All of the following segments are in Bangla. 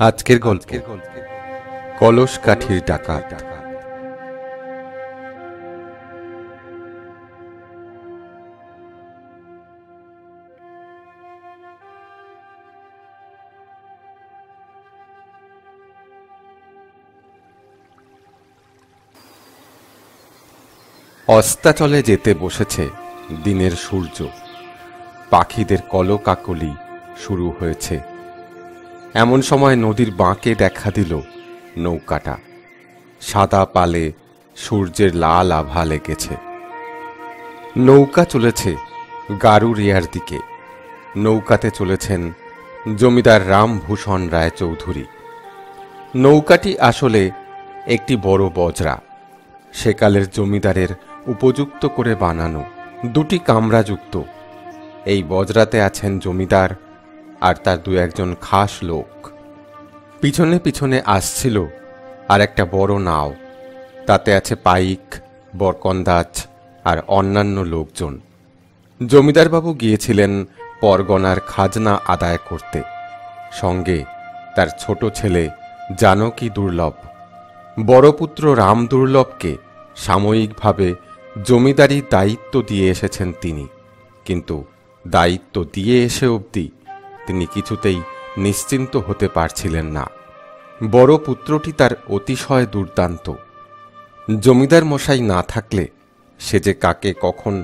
আজকের গল্প কলস কাঠির ডাকাত। অস্তাচলে যেতে বসেছে দিনের সূর্য। পাখিদের কলকাকলি শুরু হয়েছে। এমন সময় নদীর বাঁকে দেখা দিল নৌকাটা। সাদা পালে সূর্যের লাল আভা লেগেছে। নৌকা চলেছে গারুরিয়ার দিকে। নৌকাতে চলেছেন জমিদার রামভূষণ রায় চৌধুরী। নৌকাটি আসলে একটি বড় বজরা। সেকালের জমিদারের উপযুক্ত করে বানানো, দুটি কামরাযুক্ত। এই বজরাতে আছেন জমিদার আর তার দু একজন খাস লোক। পিছনে পিছনে আসছিল আর একটা বড় নাও। তাতে আছে পাইক, বরকন্দাজ আর অন্যান্য লোকজন। জমিদারবাবু গিয়েছিলেন পরগনার খাজনা আদায় করতে। সঙ্গে তার ছোট ছেলে জানকী দুর্লভ। বড় পুত্র রাম দুর্লভকে সাময়িকভাবে জমিদারি দায়িত্ব দিয়ে এসেছেন তিনি। কিন্তু দায়িত্ব দিয়ে এসে অবধি তিনি কিছুতেই নিশ্চিন্ত হতে পারছিলেন না। বড় পুত্রটি তার অতিশয় দুর্দান্ত। জমিদার মশাই না থাকলে সে যে কাকে কখন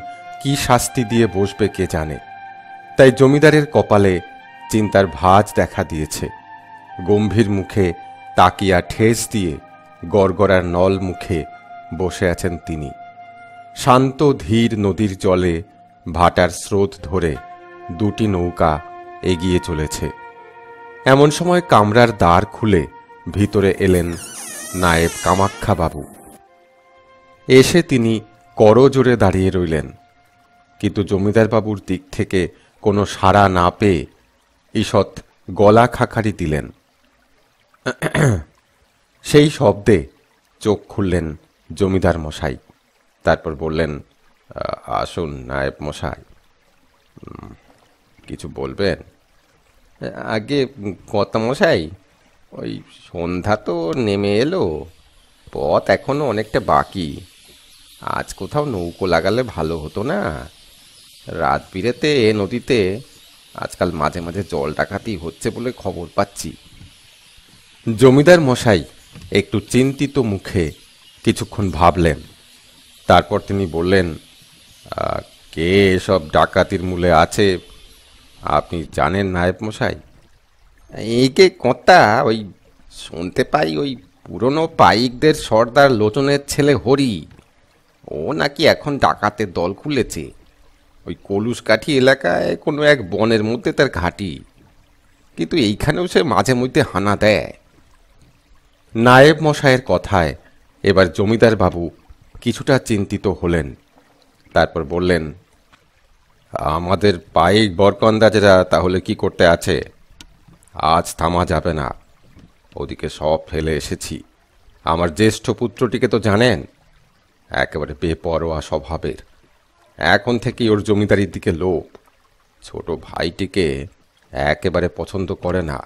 কি শাস্তি দিয়ে বসবে কে জানে। তাই জমিদারের কপালে চিন্তার ভাঁজ দেখা দিয়েছে। গম্ভীর মুখে তাকিয়া ঠেস দিয়ে গড়গড়ার নল মুখে বসে আছেন তিনি। শান্ত ধীর নদীর জলে ভাটার স্রোত ধরে দুটি নৌকা এগিয়ে চলেছে। এমন সময় কামরার দ্বার খুলে ভিতরে এলেন নায়েব কামাখ্যাবাবু। এসে তিনি করজোড়ে দাঁড়িয়ে রইলেন। কিন্তু জমিদারবাবুর দিক থেকে কোনো সাড়া না পেয়ে ঈষৎ গলা খাকারি দিলেন। সেই শব্দে চোখ খুললেন জমিদার মশাই। তারপর বললেন, আসুন নায়েব মশাই, কিছু বলবেন? আগে কর্তা মশাই, ওই সন্ধ্যা তো নেমে এলো, পথ এখনো অনেকটা বাকি। আজ কোথাও নৌকো লাগালে ভালো হতো না? রাত বিরেতে এ নদীতে আজকাল মাঝে মাঝে জল ডাকাতি হচ্ছে বলে খবর পাচ্ছি। জমিদার মশাই একটু চিন্তিত মুখে কিছুক্ষণ ভাবলেন। তারপর তিনি বললেন, কে এসব ডাকাতির মূলে আছে আপনি জানেন নায়েব মশাই? এই কে কর্তা, ওই শুনতে পাই ওই পুরনো পাইকদের সর্দার লোচনের ছেলে হরি, ও নাকি এখন ডাকাতের দল খুলেছে। ওই কলুসকাঠি এলাকায় কোনো এক বনের মধ্যে তার ঘাঁটি। কিন্তু এইখানেও সে মাঝে মধ্যে হানা দেয়। নায়েব মশাইয়ের কথায় এবার জমিদার বাবু কিছুটা চিন্তিত হলেন। তারপর বললেন, আমাদের পাইক বরকন্দাজেরা তাহলে কি করতে আছে? আজ থামা যাবে না। ওদিকে সব ফেলে এসেছি। আমার জ্যেষ্ঠ পুত্রটিকে তো জানেন, একেবারে বেপরোয়া স্বভাবের। এখন থেকেই ওর জমিদারির দিকে লোভ। ছোট ভাইটিকে একেবারে পছন্দ করে না।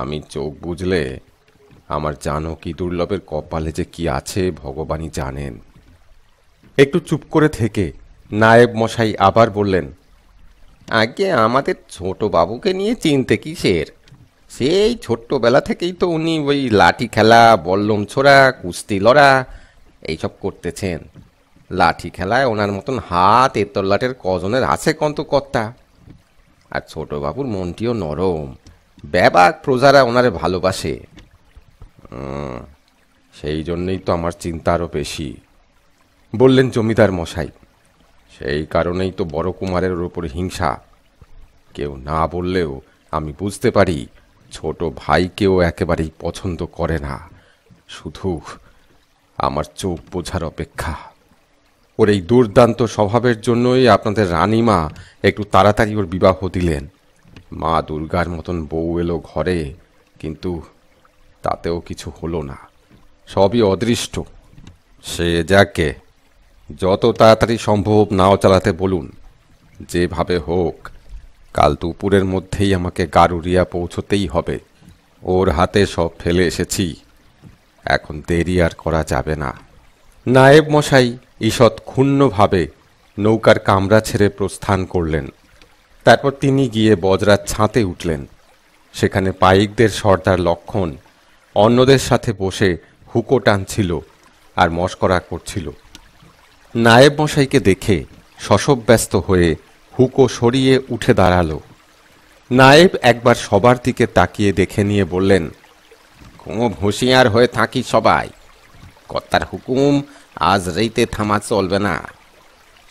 আমি চোখ বুঝলে আমার জানকী দুর্লভের কপালে যে কি আছে ভগবানই জানেন। একটু চুপ করে থেকে নায়েব মশাই আবার বললেন, আগে আমাদের ছোট বাবুকে নিয়ে চিনতে কিসের? সেই ছোট্টবেলা থেকেই তো উনি ওই লাঠি খেলা, বল্লম ছোড়া, কুস্তি লড়া এইসব করতেছেন। লাঠি খেলায় ওনার মতন হাত এতলাটের কজনের আছে কন্ত কর্তা? আর ছোট বাবুর মনটিও নরম, ব্যাবাক প্রজারা ওনারে ভালোবাসে। সেই জন্যই তো আমার চিন্তা আরও বেশি, বললেন জমিদার মশাই। সেই কারণেই তো বড় কুমারের ওপর হিংসা। কেউ না বললেও আমি বুঝতে পারি ছোট ভাইকেও একেবারেই পছন্দ করে না। শুধু আমার চোখ বোঝার অপেক্ষা। ওর এই দুর্দান্ত স্বভাবের জন্যই আপনাদের রানীমা একটু তাড়াতাড়ি ওর বিবাহ দিলেন। মা দুর্গার মতন বউ এলো ঘরে, কিন্তু তাতেও কিছু হলো না। সবই অদৃষ্ট। সে যাকে, যত তাড়াতাড়ি সম্ভব নাও চালাতে বলুন। যেভাবে হোক কাল দুপুরের মধ্যেই আমাকে গারুরিয়া পৌঁছতেই হবে। ওর হাতে সব ফেলে এসেছি, এখন দেরি আর করা যাবে না। নায়েব মশাই ঈষৎ ক্ষুণ্ণভাবে নৌকার কামরা ছেড়ে প্রস্থান করলেন। তারপর তিনি গিয়ে বজরার ছাতে উঠলেন। সেখানে পাইকদের সর্দার লক্ষণ অন্যদের সাথে বসে হুকো টানছিল আর মশকরা করছিল। নায়েব মশাইকে দেখে শশব্যস্ত হয়ে হুকো সরিয়ে উঠে দাঁড়ালো। নায়েব একবার সবার দিকে তাকিয়ে দেখে নিয়ে বললেন, খুব হুঁশিয়ার হয়ে থাকি সবাই, কর্তার হুকুম আজ রাইতে থামা চলবে না,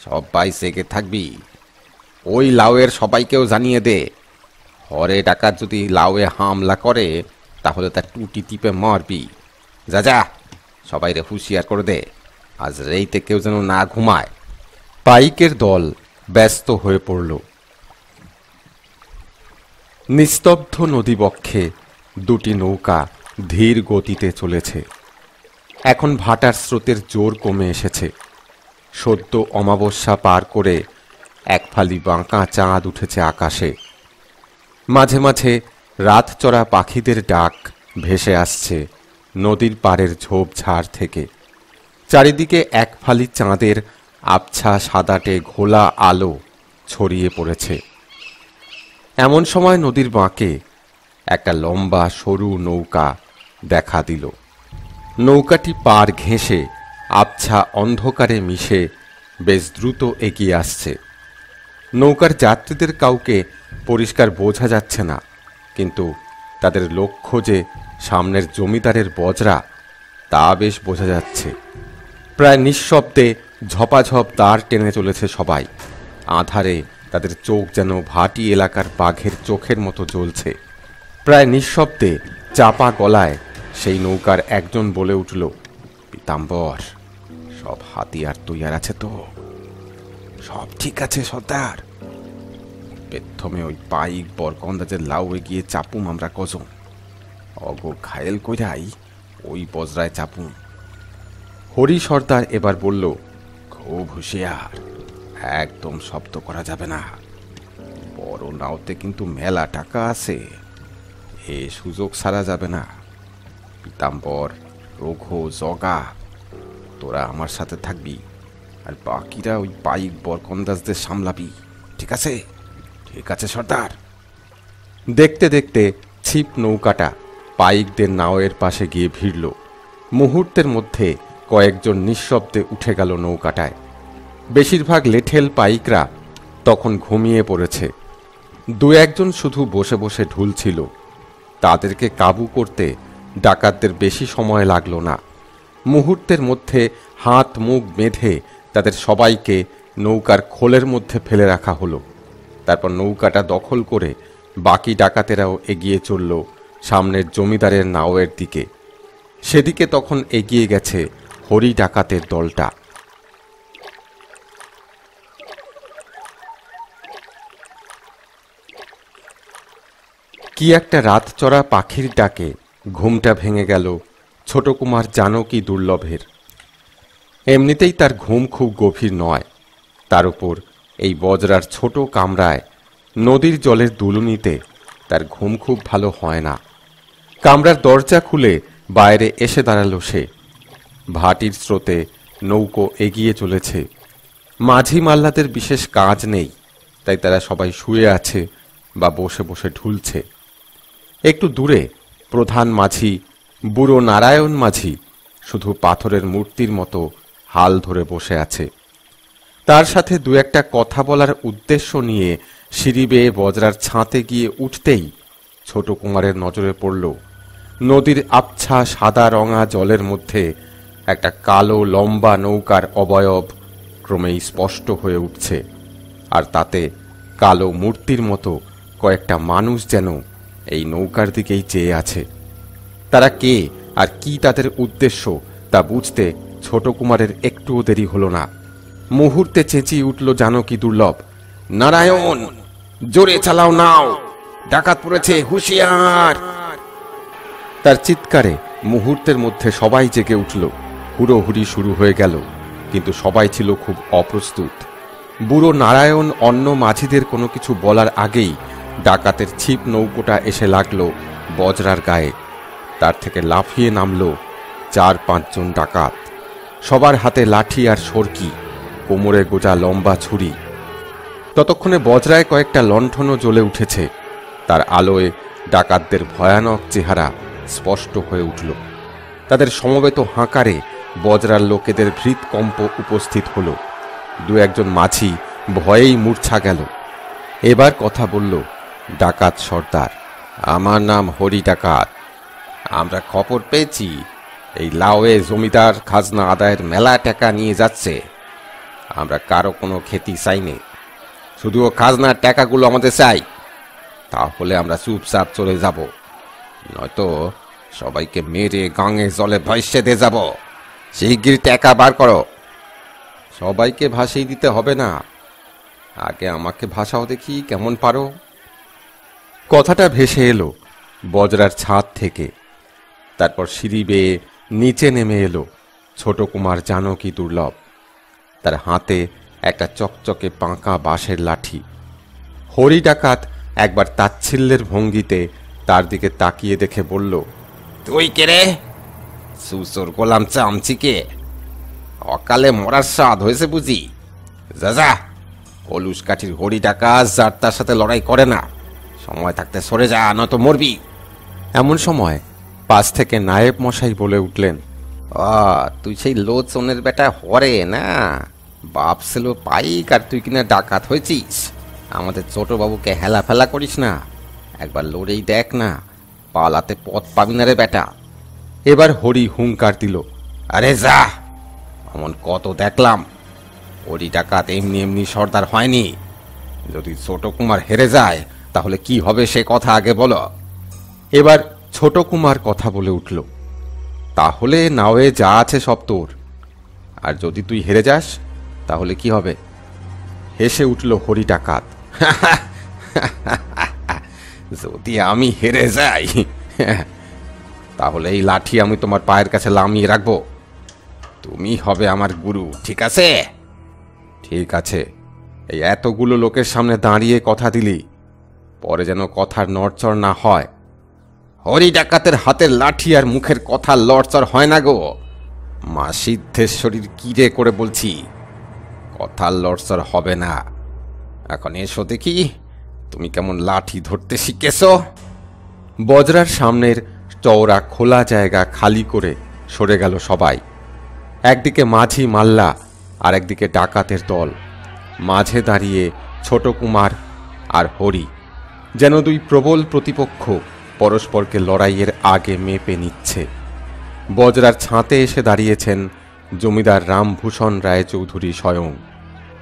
সবাই জেগে থাকবি। ওই লাউয়ের সবাইকেও জানিয়ে দে, হরে ডাকাত যদি লাউয়ে হামলা করে তাহলে তার টুটি টিপে মারবি। যা যা, সবাই রে হুঁশিয়ার করে দে, আজ রাইতে কেউ যেন না ঘুমায়। পাইকের দল ব্যস্ত হয়ে পড়ল। নিস্তব্ধ নদীবক্ষে দুটি নৌকা ধীর গতিতে চলেছে। এখন ভাটার স্রোতের জোর কমে এসেছে। সদ্য অমাবস্যা পার করে এক ফালি বাঁকা চাঁদ উঠেছে আকাশে। মাঝে মাঝে রাতচরা পাখিদের ডাক ভেসে আসছে নদীর পাড়ের ঝোপঝাড় থেকে। চারিদিকে এক ফালি চাঁদের আবছা সাদাটে ঘোলা আলো ছড়িয়ে পড়েছে। এমন সময় নদীর বাঁকে একটা লম্বা সরু নৌকা দেখা দিল। নৌকাটি পার ঘেঁষে আবছা অন্ধকারে মিশে বেশ দ্রুত এগিয়ে আসছে। নৌকার যাত্রীদের কাউকে পরিষ্কার বোঝা যাচ্ছে না, কিন্তু তাদের লক্ষ্য যে সামনের জমিদারের বজরা তা বেশ বোঝা যাচ্ছে। প্রায় নিঃশব্দে ঝপাঝপ দাঁড় টেনে চলেছে সবাই। আঁধারে তাদের চোখ যেন ভাটি এলাকার বাঘের চোখের মতো জ্বলছে। প্রায় নিঃশব্দে চাপা গলায় সেই নৌকার একজন বলে উঠল, পীতাম্বর, সব হাতিয়ার তৈয়ার আছে তো? সব ঠিক আছে সর্দার। প্রথমে ওই পাইক বরকন্দাজের লাউ এগিয়ে চাপুম আমরা কজন, অগ ঘায়েল কইরাই ওই বজরায় চাপুম। হরি সর্দার এবার বলল, খুব হুঁশিয়ার, একদম শব্দ করা যাবে না। বড় নাওতে কিন্তু মেলা টাকা আছে, এ সুযোগ ছাড়া যাবে না। পীতাম্বর, রঘু, জগা, তোরা আমার সাথে থাকবি, আর বাকিরা ওই পাইক বরকন্দাজদের সামলাবি, ঠিক আছে? ঠিক আছে সর্দার। দেখতে দেখতে ছিপ নৌকাটা পাইকদের নাওয়ের পাশে গিয়ে ভিড়ল। মুহূর্তের মধ্যে কয়েকজন নিঃশব্দে উঠে গেল নৌকাটায়। বেশিরভাগ লেঠেল পাইকরা তখন ঘুমিয়ে পড়েছে। দু একজন শুধু বসে বসে ঢুলছিল। তাদেরকে কাবু করতে ডাকাতদের বেশি সময় লাগলো না। মুহূর্তের মধ্যে হাত মুখ বেঁধে তাদের সবাইকে নৌকার খোলের মধ্যে ফেলে রাখা হলো। তারপর নৌকাটা দখল করে বাকি ডাকাতেরাও এগিয়ে চলল সামনের জমিদারের নাওয়ের দিকে। সেদিকে তখন এগিয়ে গেছে হরি ডাকাতের দলটা। কি একটা রাতচরা পাখির ডাকে ঘুমটা ভেঙে গেল ছোট কুমার জানকী দুর্লভের। এমনিতেই তার ঘুম খুব গভীর নয়, তার উপর এই বজরার ছোট কামরায় নদীর জলের দুলুনিতে তার ঘুম খুব ভালো হয় না। কামরার দরজা খুলে বাইরে এসে দাঁড়ালো সে। ভাটির স্রোতে নৌকো এগিয়ে চলেছে। মাঝি মাল্লাদের বিশেষ কাজ নেই, তাই তারা সবাই শুয়ে আছে বা বসে বসে ঢুলছে। একটু দূরে প্রধান মাঝি বুড়ো নারায়ণ মাঝি শুধু পাথরের মূর্তির মতো হাল ধরে বসে আছে। তার সাথে দু একটা কথা বলার উদ্দেশ্য নিয়ে সিঁড়ি বেয়ে বজরার ছাঁতে গিয়ে উঠতেই ছোট কুমারের নজরে পড়ল নদীর আবছা সাদা রঙা জলের মধ্যে একটা কালো লম্বা নৌকার অবয়ব ক্রমেই স্পষ্ট হয়ে উঠছে, আর তাতে কালো মূর্তির মতো কয়েকটা মানুষ যেন এই নৌকার দিকেই চেয়ে আছে। তারা কে আর কি তাদের উদ্দেশ্য তা বুঝতে ছোট কুমারের একটুও দেরি হল না। মুহূর্তে চেঁচিয়ে উঠল জানকী দুর্লভ, নারায়ণ, জোরে চালাও নাও, ডাকাত পড়েছে, হুঁশিয়ার! তার চিৎকারে মুহূর্তের মধ্যে সবাই জেগে উঠল। হুড়োহুড়ি শুরু হয়ে গেল, কিন্তু সবাই ছিল খুব অপ্রস্তুত। বুড়ো নারায়ণ অন্য মাঝিদের কোনো কিছু বলার আগেই ডাকাতের ছিপ নৌকোটা এসে লাগলো বজরার গায়ে। তার থেকে লাফিয়ে নামলো 4-5 জন ডাকাত। সবার হাতে লাঠি আর সরকি, কোমরে গোজা লম্বা ছুরি। ততক্ষণে বজরায় কয়েকটা লণ্ঠনও জ্বলে উঠেছে। তার আলোয় ডাকাতদের ভয়ানক চেহারা স্পষ্ট হয়ে উঠল। তাদের সমবেত হাঁকারে বজরার লোকেদের হৃৎকম্প উপস্থিত হল। 2-1 মাঝি ভয়েই মূর্ছা গেল। এবার কথা বলল ডাকাত সর্দার। আমার নাম হরি ডাকাত। আমরা খবর পেয়েছি এই লাউয়ে জমিদার খাজনা আদায়ের মেলা টাকা নিয়ে যাচ্ছে। আমরা কারো কোনো ক্ষতি চাইনি, শুধু খাজনার টাকাগুলো আমাদের চাই। তাহলে আমরা চুপচাপ চলে যাব, নয়তো সবাইকে মেরে গাঙে জলে ভাসিয়ে দিয়ে যাব। শিগগির টাকা বার করো। সবাইকে ভাসিয়ে দিতে হবে না, আগে আমাকে ভাসাও দেখি কেমন পারো। কথাটা ভেসে এলো বজরার ছাদ থেকে। তারপর সিঁড়ি বেয়ে নিচে নেমে এলো ছোট কুমার জানকী দুর্লভ। তার হাতে একটা চকচকে পাঁকা বাঁশের লাঠি। হরি ডাকাত একবার তাচ্ছিল্যের ভঙ্গিতে তার দিকে তাকিয়ে দেখে বলল, তুই কে রে? সুসর গোলাম চামচিকে অকালে মরার স্বাদ হয়েছে বুঝি? যা, কলুস কাঠির হরি ডাকাত যার তার সাথে লড়াই করে না। সময় থাকতে সরে যা, নয়তো মরবি। এমন সময় পাশ থেকে নায়েব মশাই বলে উঠলেন, তুই সেই লোচনের বেটা হরে না? বাপ ছিল পাইক আর তুই কিনা ডাকাত হয়েছিস। আমাদের ছোট বাবুকে হেলা ফেলা করিস না, একবার লড়েই দেখ না, পালাতে পথ পাবি না রে বেটা। এবার হরি হুঙ্কার দিল, আরে যা, এমন কত দেখলাম। হরি ডাকাত এমনি এমনি সর্দার হয়নি। যদি ছোট কুমার হেরে যায় তাহলে কি হবে সে কথা আগে বলো। এবার ছোট কুমার কথা বলে উঠল, তাহলে নাওয়ে যা আছে সব তোর, আর যদি তুই হেরে যাস তাহলে কি হবে? হেসে উঠল হরি ডাকাত, যদি আমি হেরে যাই তাহলে এই লাঠি আমি তোমার পায়ের কাছে লামিয়ে রাখবো। তুমি হবে আমার গুরু, ঠিক আছে? ঠিক আছে। এই এতগুলো লোকের সামনে দাঁড়িয়ে কথা দিলি, পরে যেন কথার নড়চড় না হয়। হরি ডাকাতের হাতের লাঠি আর মুখের কথা লড়চড় হয় না গো। মা সিদ্ধেশ্বরীর কিরে করে বলছি, কথার লড়চড় হবে না। এখন এসো দেখি তুমি কেমন লাঠি ধরতে শিখেছ। বজরার সামনের চওড়া খোলা জায়গা খালি করে সরে গেল সবাই। একদিকে মাঝি মাল্লা আর একদিকে ডাকাতের দল। মাঝে দাঁড়িয়ে ছোট কুমার আর হরি, যেন দুই প্রবল প্রতিপক্ষ পরস্পরকে লড়াইয়ের আগে মেপে নিচ্ছে। বজরার ছাঁতে এসে দাঁড়িয়েছেন জমিদার রামভূষণ রায়চৌধুরী স্বয়ং।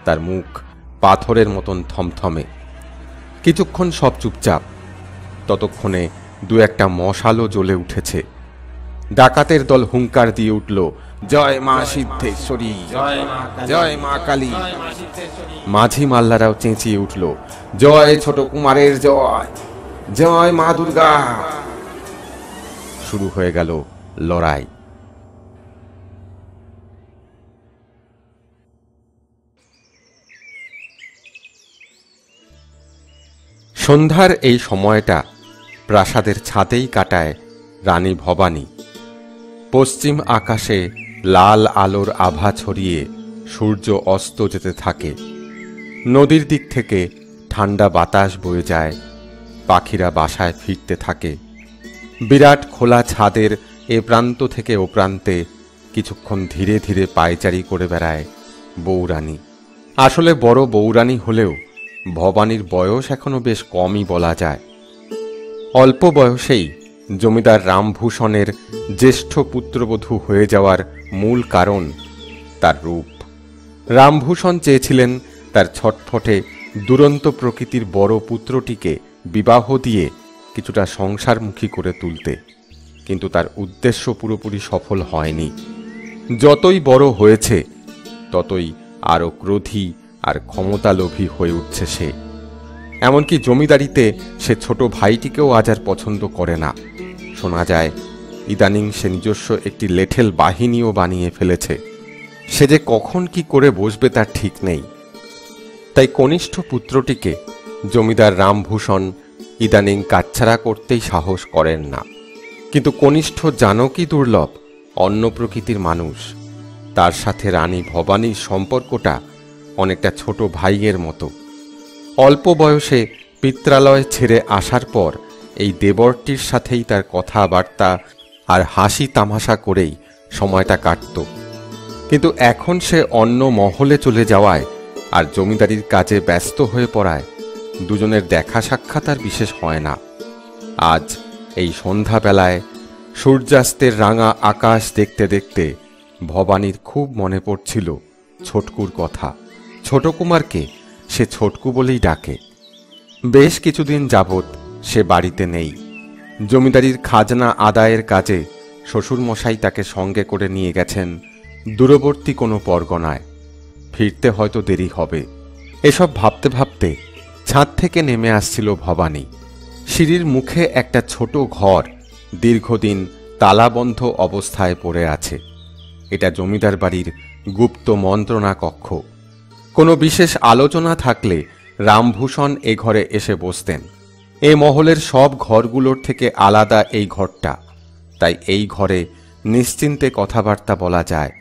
তার মুখ পাথরের মতন থমথমে। কিছুক্ষণ সব চুপচাপ। ততক্ষণে 2-1 মশালও জ্বলে উঠেছে। ডাকাতের দল হুঙ্কার দিয়ে উঠল, জয় মা সিদ্ধেশ্বরী, জয় মা কালী। মাঝি মাল্লারাও চেঁচিয়ে উঠল, জয় ছোট কুমারের জয়, জয় মা দুর্গা। শুরু হয়ে গেল লড়াই। সন্ধ্যার এই সময়টা প্রাসাদের ছাদেই কাটায় রানী ভবানী। পশ্চিম আকাশে লাল আলোর আভা ছড়িয়ে সূর্য অস্ত যেতে থাকে। নদীর দিক থেকে ঠান্ডা বাতাস বয়ে যায়। পাখিরা বাসায় ফিরতে থাকে। বিরাট খোলা ছাদের এ প্রান্ত থেকে ও প্রান্তে কিছুক্ষণ ধীরে ধীরে পায়চারি করে বেড়ায় বউরানী। আসলে বড় বউরানী হলেও ভবানীর বয়স এখনো বেশ কমই বলা যায়। অল্প বয়সেই জমিদার রামভূষণের জ্যেষ্ঠ পুত্রবধূ হয়ে যাওয়ার মূল কারণ তার রূপ। রামভূষণ চেয়েছিলেন তার ছটফটে দুরন্ত প্রকৃতির বড় পুত্রটিকে বিবাহ দিয়ে কিছুটা সংসারমুখী করে তুলতে, কিন্তু তার উদ্দেশ্য পুরোপুরি সফল হয়নি। যতই বড় হয়েছে ততই আরও ক্রোধী আর ক্ষমতালোভী হয়ে উঠছে সে। এমনকি জমিদারিতে সে ছোট ভাইটিকেও আজ আর পছন্দ করে না। শোনা যায় ইদানিং সে নিজস্ব একটি লেঠেল বাহিনীও বানিয়ে ফেলেছে। সে যে কখন কি করে বসবে তার ঠিক নেই। তাই কনিষ্ঠ পুত্রটিকে জমিদার রামভূষণ ইদানিং কাটতে হাতছাড়া করতেই সাহস করেন না। কিন্তু কনিষ্ঠ জানকী দুর্লভ অন্য প্রকৃতির মানুষ। তার সাথে রানী ভবানীর সম্পর্কটা অনেকটা ছোট ভাইয়ের মতো। অল্প বয়সে পিত্রালয় ছেড়ে আসার পর এই দেবরটির সাথেই তার কথাবার্তা আর হাসি তামাশা করেই সময়টা কাটত। কিন্তু এখন সে অন্য মহলে চলে যাওয়ায় আর জমিদারির কাজে ব্যস্ত হয়ে পড়ায় দুজনের দেখা সাক্ষাৎ আর বিশেষ হয় না। আজ এই সন্ধ্যাবেলায় সূর্যাস্তের রাঙা আকাশ দেখতে দেখতে ভবানীর খুব মনে পড়ছিল ছোটকুর কথা। ছোট কুমারকে সে ছোটকু বলেই ডাকে। বেশ কিছুদিন যাবৎ সে বাড়িতে নেই। জমিদারির খাজনা আদায়ের কাজে শ্বশুরমশাই তাকে সঙ্গে করে নিয়ে গেছেন দূরবর্তী কোনো পরগনায়। ফিরতে হয়তো দেরি হবে। এসব ভাবতে ভাবতে ছাদ থেকে নেমে আসছিল ভবানী। সিঁড়ির মুখে একটা ছোট ঘর দীর্ঘদিন তালাবন্ধ অবস্থায় পড়ে আছে। এটা জমিদার বাড়ির গুপ্ত মন্ত্রণা কক্ষ। কোনো বিশেষ আলোচনা থাকলে রামভূষণ এ ঘরে এসে বসতেন। এ মহলের সব ঘরগুলোর থেকে আলাদা এই ঘরটা, তাই এই ঘরে নিশ্চিন্তে কথাবার্তা বলা যায়।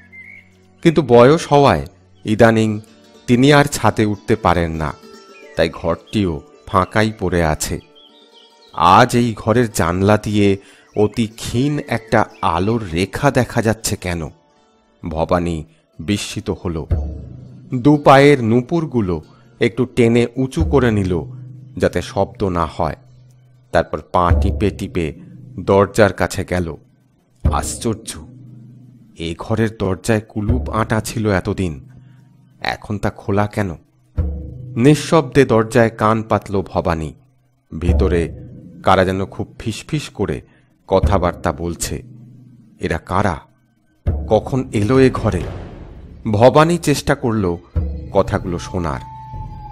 কিন্তু বয়স হওয়ায় ইদানিং তিনি আর ছাদে উঠতে পারেন না, তাই ঘরটিও ফাঁকাই পড়ে আছে। আজ এই ঘরের জানলা দিয়ে অতি ক্ষীণ একটা আলোর রেখা দেখা যাচ্ছে কেন? ভবানী বিস্মিত হল। দু পায়ের নুপুরগুলো একটু টেনে উঁচু করে নিল যাতে শব্দ না হয়। তারপর পা টিপে টিপে দরজার কাছে গেল। আশ্চর্য, এ ঘরের দরজায় কুলুপ আঁটা ছিল এতদিন, এখন তা খোলা কেন? নিঃশব্দে দরজায় কান পাতল ভবানী। ভিতরে কারা যেন খুব ফিসফিস করে কথাবার্তা বলছে। এরা কারা? কখন এলো এ ঘরে? ভবানী চেষ্টা করল কথাগুলো শোনার,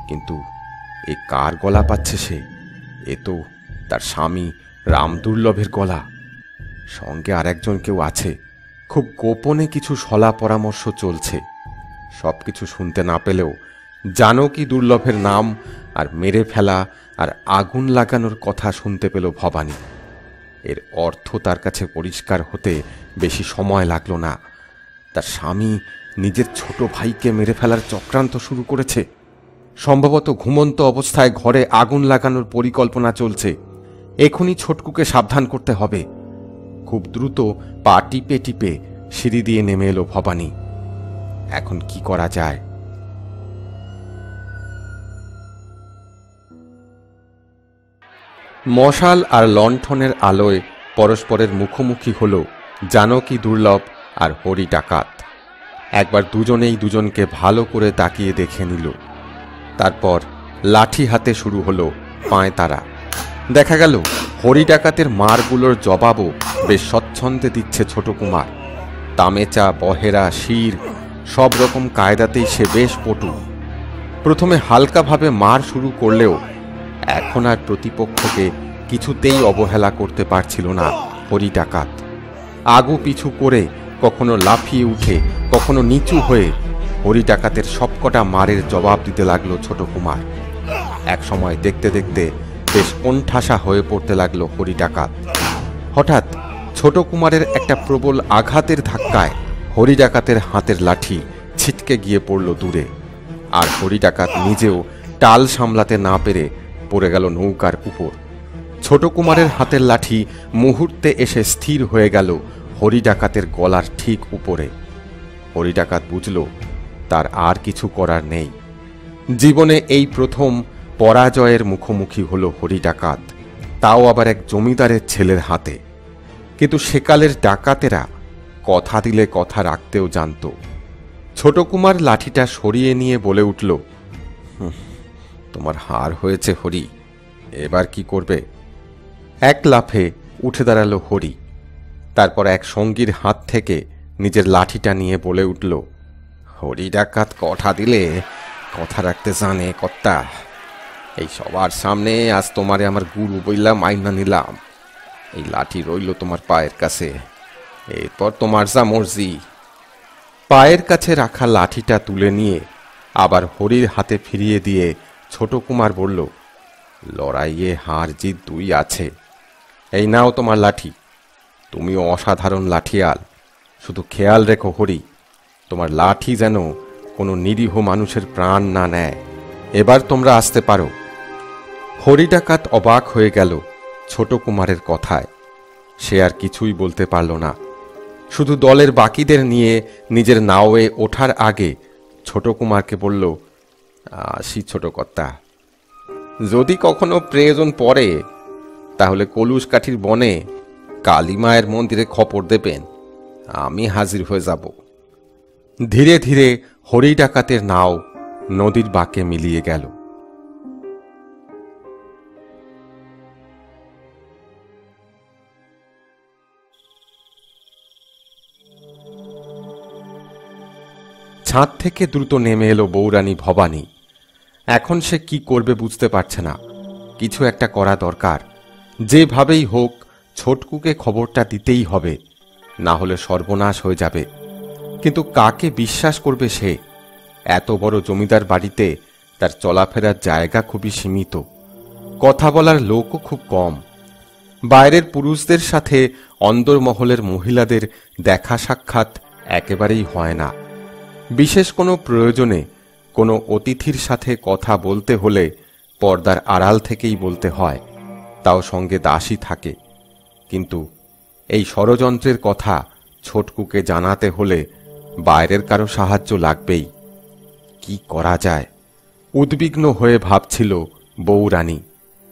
কিন্তু এ কার গলা পাচ্ছে সে? এ তো তার স্বামী রামদুর্লভের গলা। সঙ্গে আরেকজন কেউ আছে। খুব গোপনে কিছু সলা পরামর্শ চলছে। সবকিছু শুনতে না পেলেও জানকী দুর্লভের নাম আর মেরে ফেলা আর আগুন লাগানোর কথা শুনতে পেল ভবানী। এর অর্থ তার কাছে পরিষ্কার হতে বেশি সময় লাগলো না। তার স্বামী নিজের ছোট ভাইকে মেরে ফেলার চক্রান্ত শুরু করেছে। সম্ভবত ঘুমন্ত অবস্থায় ঘরে আগুন লাগানোর পরিকল্পনা চলছে। এখনই ছোটকুকে সাবধান করতে হবে। খুব দ্রুত পা টিপে টিপে সিঁড়ি দিয়ে নেমে এলো ভবানী। এখন কি করা যায়? মশাল আর লণ্ঠনের আলোয় পরস্পরের মুখোমুখি হল জানকী দুর্লভ আর হরি ডাকাত। একবার দুজনেই দুজনকে ভালো করে তাকিয়ে দেখে নিল। তারপর লাঠি হাতে শুরু হলো পায়তারা। দেখা গেল হরি ডাকাতের মারগুলোর জবাবও বেশ স্বচ্ছন্দে দিচ্ছে ছোট কুমার। তামেচা, বহেরা, শির সব রকম কায়দাতেই সে বেশ পটু। প্রথমে হালকাভাবে মার শুরু করলেও এখন আর প্রতিপক্ষকে কিছুতেই অবহেলা করতে পারছিল না হরি ডাকাত। আগু পিছু করে কখনো লাফিয়ে উঠে, কখনো নিচু হয়ে হরি ডাকাতের সবকটা মারের জবাব দিতে লাগলো ছোট কুমার। এক সময় দেখতে দেখতে বেশ কোণঠাসা হয়ে পড়তে লাগলো হরি ডাকাত। হঠাৎ ছোট কুমারের একটা প্রবল আঘাতের ধাক্কায় হরি ডাকাতের হাতের লাঠি ছিটকে গিয়ে পড়ল দূরে। আর হরি ডাকাত নিজেও টাল সামলাতে না পেরে পড়ে গেল নৌকার উপর। ছোট কুমারের হাতের লাঠি মুহূর্তে এসে স্থির হয়ে গেল হরি ডাকাতের গলার ঠিক উপরে। হরি ডাকাত বুঝল তার আর কিছু করার নেই। জীবনে এই প্রথম পরাজয়ের মুখোমুখি হল হরি ডাকাত, তাও আবার এক জমিদারের ছেলের হাতে। কিন্তু সেকালের ডাকাতেরা কথা দিলে কথা রাখতেও জানত। ছোট কুমার লাঠিটা সরিয়ে নিয়ে বলে উঠল, তোমার হার হয়েছে হরি, এবার কি করবে? এক লাফে উঠে দাঁড়ালো হরি। তারপর এক সঙ্গীর হাত থেকে নিজের লাঠিটা নিয়ে বলে উঠল, হরি ডাকাত কথা দিলে কথা রাখতে জানে কর্তা। এই সবার সামনে আজ তোমারে আমার গুরু বইলা মাইনা নিলাম। এই লাঠি রইল তোমার পায়ের কাছে, এরপর তোমার যা মর্জি। পায়ের কাছে রাখা লাঠিটা তুলে নিয়ে আবার হরির হাতে ফিরিয়ে দিয়ে ছোট কুমার বলল, লড়াইয়ে হার জিত দুই আছে। এই নাও তোমার লাঠি। তুমিও অসাধারণ লাঠিয়াল। শুধু খেয়াল রেখো হরি, তোমার লাঠি যেন কোনো নিরীহ মানুষের প্রাণ না নেয়। এবার তোমরা আসতে পারো। হরি ডাকাত অবাক হয়ে গেল ছোট কুমারের কথায়। সে আর কিছুই বলতে পারল না। শুধু দলের বাকিদের নিয়ে নিজের নাওয়ে ওঠার আগে ছোট কুমারকে বলল, আসি ছোট কর্তা, যদি কখনো প্রয়োজন পড়ে তাহলে কলুষ কাঠির বনে কালী মায়ের মন্দিরে খবর দেবেন, আমি হাজির হয়ে যাব। ধীরে ধীরে হরি ডাকাতের নাও নদীর বাঁকে মিলিয়ে গেল। ছাদ থেকে দ্রুত নেমে এলো বউরানী ভবানী। এখন সে কি করবে বুঝতে পারছে না। কিছু একটা করা দরকার। যেভাবেই হোক ছোটকুকে খবরটা দিতেই হবে, না হলে সর্বনাশ হয়ে যাবে। কিন্তু কাকে বিশ্বাস করবে সে? এত বড় জমিদার বাড়িতে তার চলাফেরার জায়গা খুবই সীমিত, কথা বলার লোকও খুব কম। বাইরের পুরুষদের সাথে অন্দরমহলের মহিলাদের দেখা সাক্ষাৎ একেবারেই হয় না। বিশেষ কোনো প্রয়োজনে কোনো অতিথির সাথে কথা বলতে হলে পর্দার আড়াল থেকেই বলতে হয়, তাও সঙ্গে দাসী থাকে। কিন্তু এই ষড়যন্ত্রের কথা ছোটকুকে জানাতে হলে বাইরের কারো সাহায্য লাগবেই। কি করা যায়? উদ্বিগ্ন হয়ে ভাবছিল বউরানী।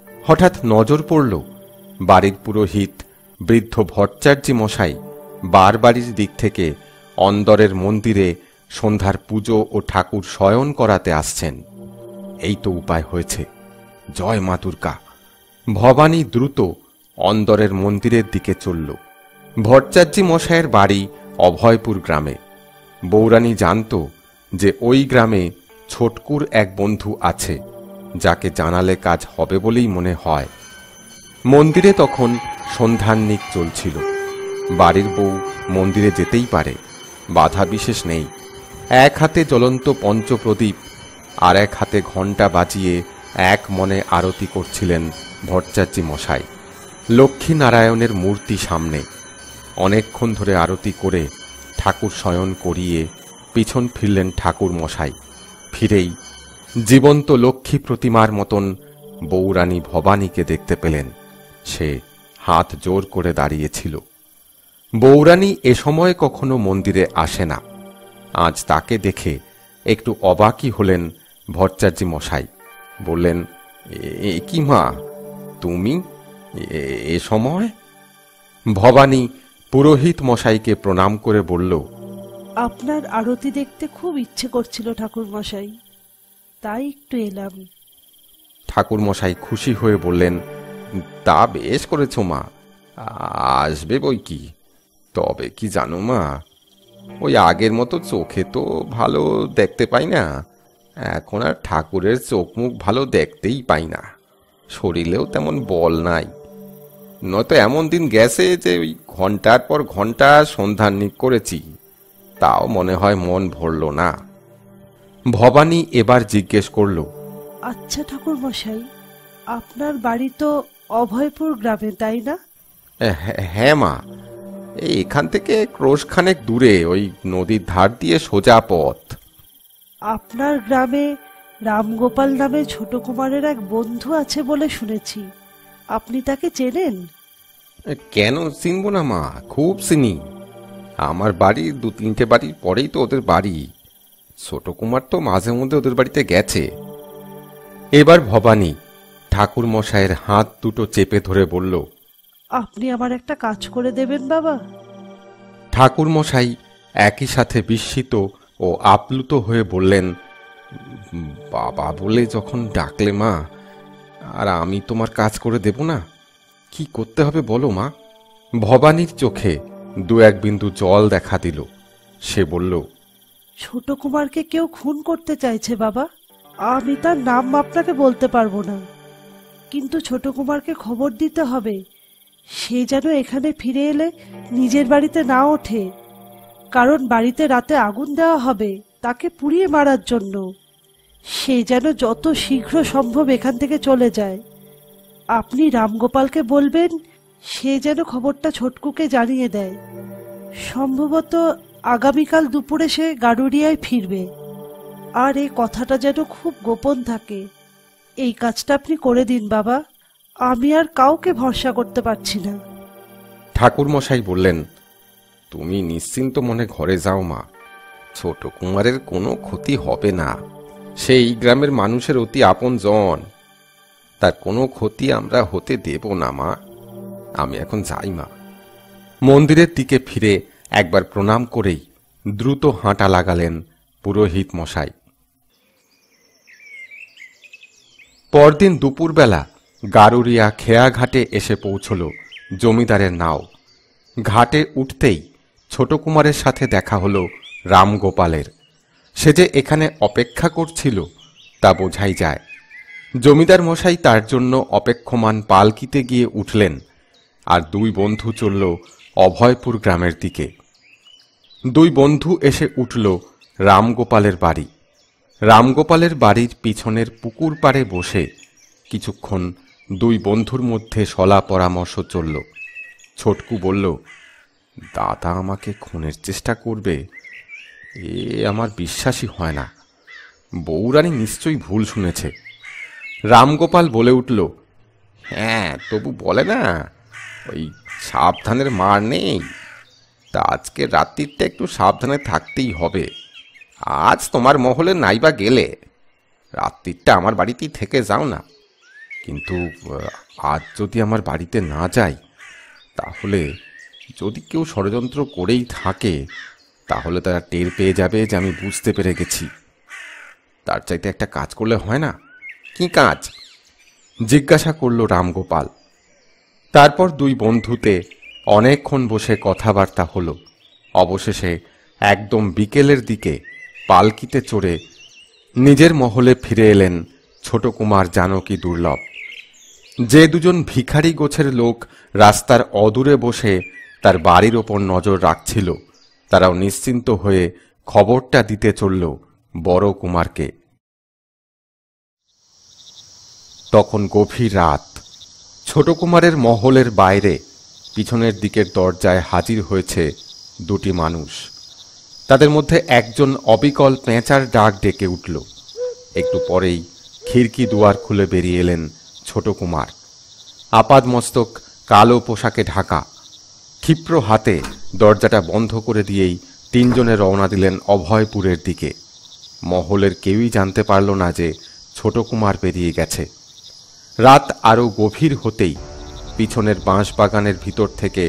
হঠাৎ নজর পড়ল বাড়ির পুরোহিত বৃদ্ধ ভট্টাচার্য মশাই বারবাড়ির দিক থেকে অন্দরের মন্দিরে সন্ধ্যার পুজো ও ঠাকুর শয়ন করাতে আসছেন। এই তো উপায় হয়েছে। জয় মা দুর্গা! ভবানী দ্রুত অন্দরের মন্দিরের দিকে চলল। ভট্টাচার্য মশাইয়ের বাড়ি অভয়পুর গ্রামে। বউরানী জানত যে ওই গ্রামে ছোটকুর এক বন্ধু আছে, যাকে জানালে কাজ হবে বলেই মনে হয়। মন্দিরে তখন সন্ধ্যাহ্নিক চলছিল। বাড়ির বউ মন্দিরে যেতেই পারে, বাধা বিশেষ নেই। এক হাতে জ্বলন্ত পঞ্চপ্রদীপ আর এক হাতে ঘণ্টা বাজিয়ে এক মনে আরতি করছিলেন ভট্টাচার্য মশাই লক্ষ্মীনারায়ণের মূর্তি সামনে। অনেকক্ষণ ধরে আরতি করে ঠাকুর শয়ন করিয়ে পিছন ফিরলেন ঠাকুর মশাই। ফিরেই জীবন্ত লক্ষ্মী প্রতিমার মতন বউরানী ভবানীকে দেখতে পেলেন। সে হাত জোর করে দাঁড়িয়েছিল। বউরানী এ সময় কখনো মন্দিরে আসে না। আজ তাকে দেখে একটু অবাকই হলেন ভট্টাচার্য মশাই। বললেন, এ কি মা, তুমি এ সময়? ভবানী পুরোহিত মশাইকে প্রণাম করে বলল, আপনার আরতি দেখতে খুব ইচ্ছে করছিল ঠাকুর মশাই, তাই একটু এলাম। ঠাকুর মশাই খুশি হয়ে বললেন, তা বেশ করেছ মা, আসবে বই কি। তবে কি জানো মা, ওই আগের মতো চোখে তো ভালো দেখতে পাই না। এখন আর ঠাকুরের চোখ মুখ ভালো দেখতেই পাই না। শরীরেও তেমন বল নাই। নয়তো এমন দিন গেছে যে ওই ঘন্টার পর ঘন্টা সন্ধাননিক করেছি, তাও মনে হয় মন ভরল না। ভবানী এবার জিজ্ঞেস করল, আচ্ছা ঠাকুর মশাই, আপনার বাড়ি তো অভয়পুর গ্রামে, তাই না? হ্যাঁ মা, এখান থেকে ক্রোশখানেক দূরে, ওই নদীর ধার দিয়ে সোজা পথ। আপনার গ্রামে রামগোপাল নামে ছোট কুমারের এক বন্ধু আছে বলে শুনেছি, আপনি তাকে চেনেন? কেন চিনব না মা, খুব চিনি। আমার বাড়ি 2-3টে বাড়ির পরেই তো ওদের বাড়ি। ছোট কুমার তো মাঝে মধ্যে ওদের বাড়িতে গেছে। এবার ভবানী ঠাকুর মশাইয়ের হাত দুটো চেপে ধরে বলল, আপনি আমার একটা কাজ করে দেবেন বাবা? ঠাকুর মশাই একই সাথে বিস্মিত ও আপ্লুত হয়ে বললেন, বাবা বলে যখন ডাকলে মা, আর আমি তোমার কাজ করে দেব না? কি করতে হবে বলো মা? ভবানীর চোখে 2-1 বিন্দু জল দেখা দিল। সে বলল, ছোট কুমারকে কেউ খুন করতে চাইছে বাবা। আমি তার নাম আপনাকে বলতে পারবো না, কিন্তু ছোট কুমারকে খবর দিতে হবে। সে যেন এখানে ফিরে এলে নিজের বাড়িতে না ওঠে, কারণ বাড়িতে রাতে আগুন দেওয়া হবে তাকে পুড়িয়ে মারার জন্য। সে যেন যত শীঘ্র সম্ভব এখান থেকে চলে যায়। আপনি রামগোপালকে বলবেন সে যেন খবরটা ছোটকুকে জানিয়ে দেয়। সম্ভবত আগামীকাল দুপুরে সে গাড়ুরিয়ায় ফিরবে। আর এই কথাটা যেন খুব গোপন থাকে। এই কাজটা আপনি করে দিন বাবা। আমি আর কাউকে ভরসা করতে পারছি না। ঠাকুরমশাই বললেন, তুমি নিশ্চিন্ত মনে ঘরে যাও মা, ছোট কুমারের কোনো ক্ষতি হবে না। সেই গ্রামের মানুষের অতি আপন জন, তার কোনো ক্ষতি আমরা হতে দেব না মা। আমি এখন যাই মা। মন্দিরের দিকে ফিরে একবার প্রণাম করেই দ্রুত হাঁটা লাগালেন পুরোহিত মশাই। পরদিন দুপুরবেলা গারুরিয়া খেয়াঘাটে এসে পৌঁছল জমিদারের নাও। ঘাটে উঠতেই ছোট কুমারের সাথে দেখা হলো রামগোপালের। সে যে এখানে অপেক্ষা করছিল তা বোঝাই যায়। জমিদার মশাই তার জন্য অপেক্ষমান পালকিতে গিয়ে উঠলেন, আর দুই বন্ধু চলল অভয়পুর গ্রামের দিকে। দুই বন্ধু এসে উঠল রামগোপালের বাড়ি। রামগোপালের বাড়ির পিছনের পুকুর পাড়ে বসে কিছুক্ষণ দুই বন্ধুর মধ্যে সলা পরামর্শ চলল। ছোটকু বলল, দাদা আমাকে খুনের চেষ্টা করবে, এ আমার বিশ্বাসই হয় না। বউরানী নিশ্চয়ই ভুল শুনেছে। রামগোপাল বলে উঠল, হ্যাঁ তবু বলে না, ওই সাবধানের মার নেই। তা আজকে রাত্রিটা একটু সাবধানে থাকতেই হবে। আজ তোমার মহলে নাইবা গেলে রাত্রিটা আমার বাড়িতেই থেকে যাও না। কিন্তু আজ যদি আমার বাড়িতে না যাই, তাহলে যদি কেউ ষড়যন্ত্র করেই থাকে, তাহলে তারা টের পেয়ে যাবে যে আমি বুঝতে পেরে গেছি। তার চাইতে একটা কাজ করলে হয় না? কি কাজ? জিজ্ঞাসা করল রামগোপাল। তারপর দুই বন্ধুতে অনেকক্ষণ বসে কথাবার্তা হলো। অবশেষে একদম বিকেলের দিকে পালকিতে চড়ে নিজের মহলে ফিরে এলেন ছোট কুমার জানকী দুর্লভ। যে দুজন ভিখারি গোছের লোক রাস্তার অদূরে বসে তার বাড়ির ওপর নজর রাখছিল, তারাও নিশ্চিন্ত হয়ে খবরটা দিতে চলল বড় কুমারকে। তখন গভীর রাত। ছোট কুমারের মহলের বাইরে পিছনের দিকের দরজায় হাজির হয়েছে দুটি মানুষ। তাদের মধ্যে একজন অবিকল পেঁচার ডাক ডেকে উঠল। একটু পরেই খিড়কি দুয়ার খুলে বেরিয়ে এলেন ছোট কুমার। আপাদমস্তক কালো পোশাকে ঢাকা, ক্ষিপ্র হাতে দরজাটা বন্ধ করে দিয়েই তিনজনে রওনা দিলেন অভয়পুরের দিকে। মহলের কেউই জানতে পারল না যে ছোট কুমার বেরিয়ে গেছে। রাত আরও গভীর হতেই পিছনের বাঁশবাগানের ভিতর থেকে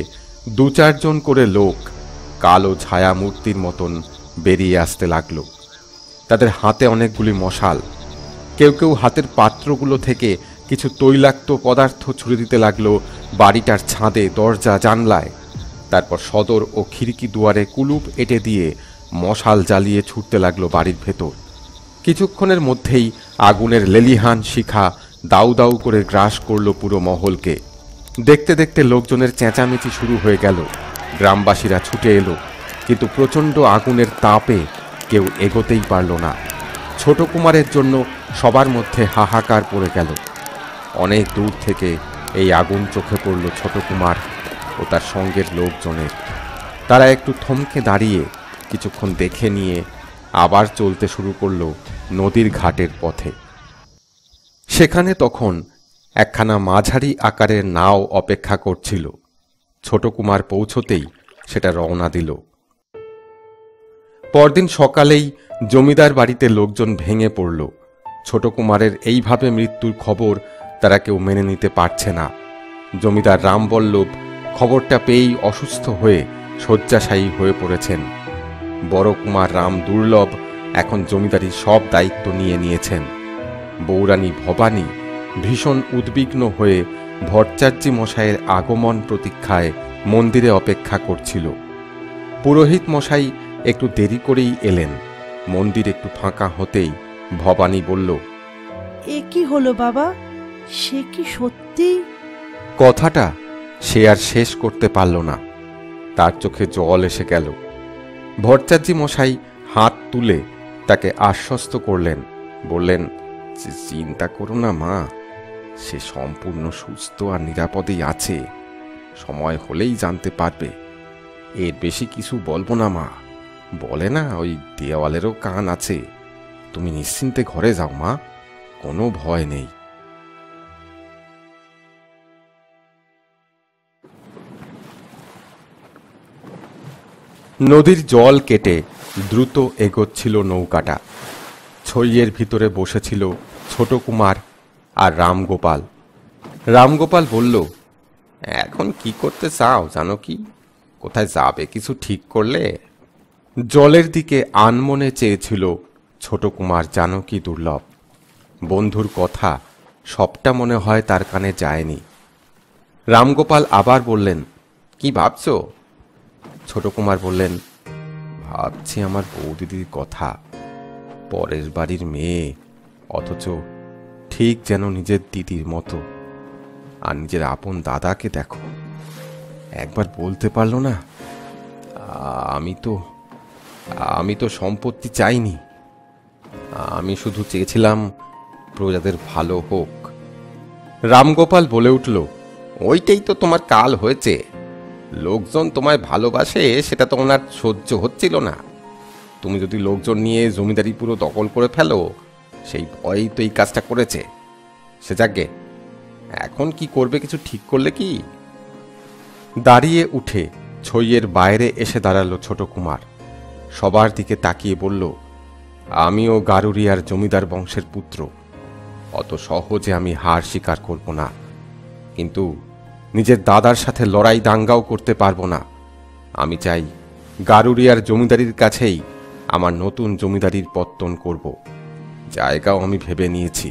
দু চারজন করে লোক কালো ছায়া মূর্তির মতন বেরিয়ে আসতে লাগলো। তাদের হাতে অনেকগুলি মশাল। কেউ কেউ হাতের পাত্রগুলো থেকে কিছু তৈলাক্ত পদার্থ ছুড়ে দিতে লাগলো বাড়িটার ছাদে, দরজা, জানলায়। তারপর সদর ও খিড়কি দুয়ারে কুলুপ এঁটে দিয়ে মশাল জ্বালিয়ে ছুটতে লাগলো বাড়ির ভেতর। কিছুক্ষণের মধ্যেই আগুনের লেলিহান শিখা দাউ দাউ করে গ্রাস করল পুরো মহলকে। দেখতে দেখতে লোকজনের চেঁচামেচি শুরু হয়ে গেল। গ্রামবাসীরা ছুটে এলো, কিন্তু প্রচণ্ড আগুনের তাপে কেউ এগোতেই পারল না। ছোট কুমারের জন্য সবার মধ্যে হাহাকার পড়ে গেল। অনেক দূর থেকে এই আগুন চোখে পড়ল ছোট কুমার ও তার সঙ্গের লোকজনের। তারা একটু থমকে দাঁড়িয়ে কিছুক্ষণ দেখে নিয়ে আবার চলতে শুরু করল নদীর ঘাটের পথে। সেখানে তখন একখানা মাঝারি আকারের নাও অপেক্ষা করছিল। ছোট কুমার পৌঁছতেই সেটা রওনা দিল। পরদিন সকালেই জমিদার বাড়িতে লোকজন ভেঙে পড়ল। ছোট কুমারের এইভাবে মৃত্যুর খবর তারা কেউ মেনে নিতে পারছে না। জমিদার রামবল্লভ খবরটা পেয়েই অসুস্থ হয়ে শয্যাশায়ী হয়ে পড়েছেন। বড় কুমার রাম দুর্লভ এখন জমিদারির সব দায়িত্ব নিয়ে নিয়েছেন। বউরানী ভবানী ভীষণ উদ্বিগ্ন হয়ে ভট্টাচার্যী মশাইয়ের আগমন প্রতীক্ষায় মন্দিরে অপেক্ষা করছিল। পুরোহিত মশাই একটু দেরি করেই এলেন। মন্দির একটু ফাঁকা হতেই ভবানী বলল, এ কি হলো বাবা? সে কি সত্যি? কথাটা সে আর শেষ করতে পারল না। তার চোখে জল এসে গেল। ভট্টাচার্যী মশাই হাত তুলে তাকে আশ্বস্ত করলেন, বললেন, চিন্তা করো না মা, সে সম্পূর্ণ সুস্থ আর নিরাপদেই আছে। সময় হলেই জানতে পারবে। এর বেশি কিছু বলবো না মা। বলে না, ওই দেওয়ালেরও কান আছে। তুমি নিশ্চিন্তে ঘরে যাও মা, কোনো ভয় নেই। নদীর জল কেটে দ্রুত এগোচ্ছিল নৌকাটা। ছইয়ের ভিতরে বসেছিল ছোট কুমার আর রামগোপাল। রামগোপাল বলল, এখন কি করতে চাও জানো কি? কোথায় যাবে কিছু ঠিক করলে? জলের দিকে আনমনে চেয়েছিল ছোট কুমার, জানো কি দুর্লভ। বন্ধুর কথা সবটা মনে হয় তার কানে যায়নি। রামগোপাল আবার বললেন, কি ভাবছো? ছোট কুমার বললেন, ভাবছি আমার বৌদিদির কথা। পরের বাড়ির মেয়ে, অথচ ঠিক যেন নিজের দিদির মতো। আর নিজের আপন দাদাকে দেখো, একবার বলতে পারলো না, আমি তো সম্পত্তি চাইনি। আমি শুধু চেয়েছিলাম প্রজাদের ভালো হোক। রামগোপাল বলে উঠল, ওইটাই তো তোমার কাল হয়েছে। লোকজন তোমায় ভালোবাসে, সেটা তো ওনার সহ্য হচ্ছিল না। তুমি যদি লোকজন নিয়ে জমিদারি পুরো দখল করে ফেলো, সেই ভয়েই তো এই কাজটা করেছে। সে যাকে, এখন কি করবে কিছু ঠিক করলে কি? দাঁড়িয়ে উঠে ছইয়ের বাইরে এসে দাঁড়ালো ছোট কুমার। সবার দিকে তাকিয়ে বলল, আমিও গারুরিয়ার জমিদার বংশের পুত্র। অত সহজে আমি হার স্বীকার করব না, কিন্তু নিজের দাদার সাথে লড়াই দাঙ্গাও করতে পারবো না। আমি চাই গারুরিয়ার জমিদারির কাছেই আমার নতুন জমিদারির পত্তন করব। জায়গাও আমি ভেবে নিয়েছি,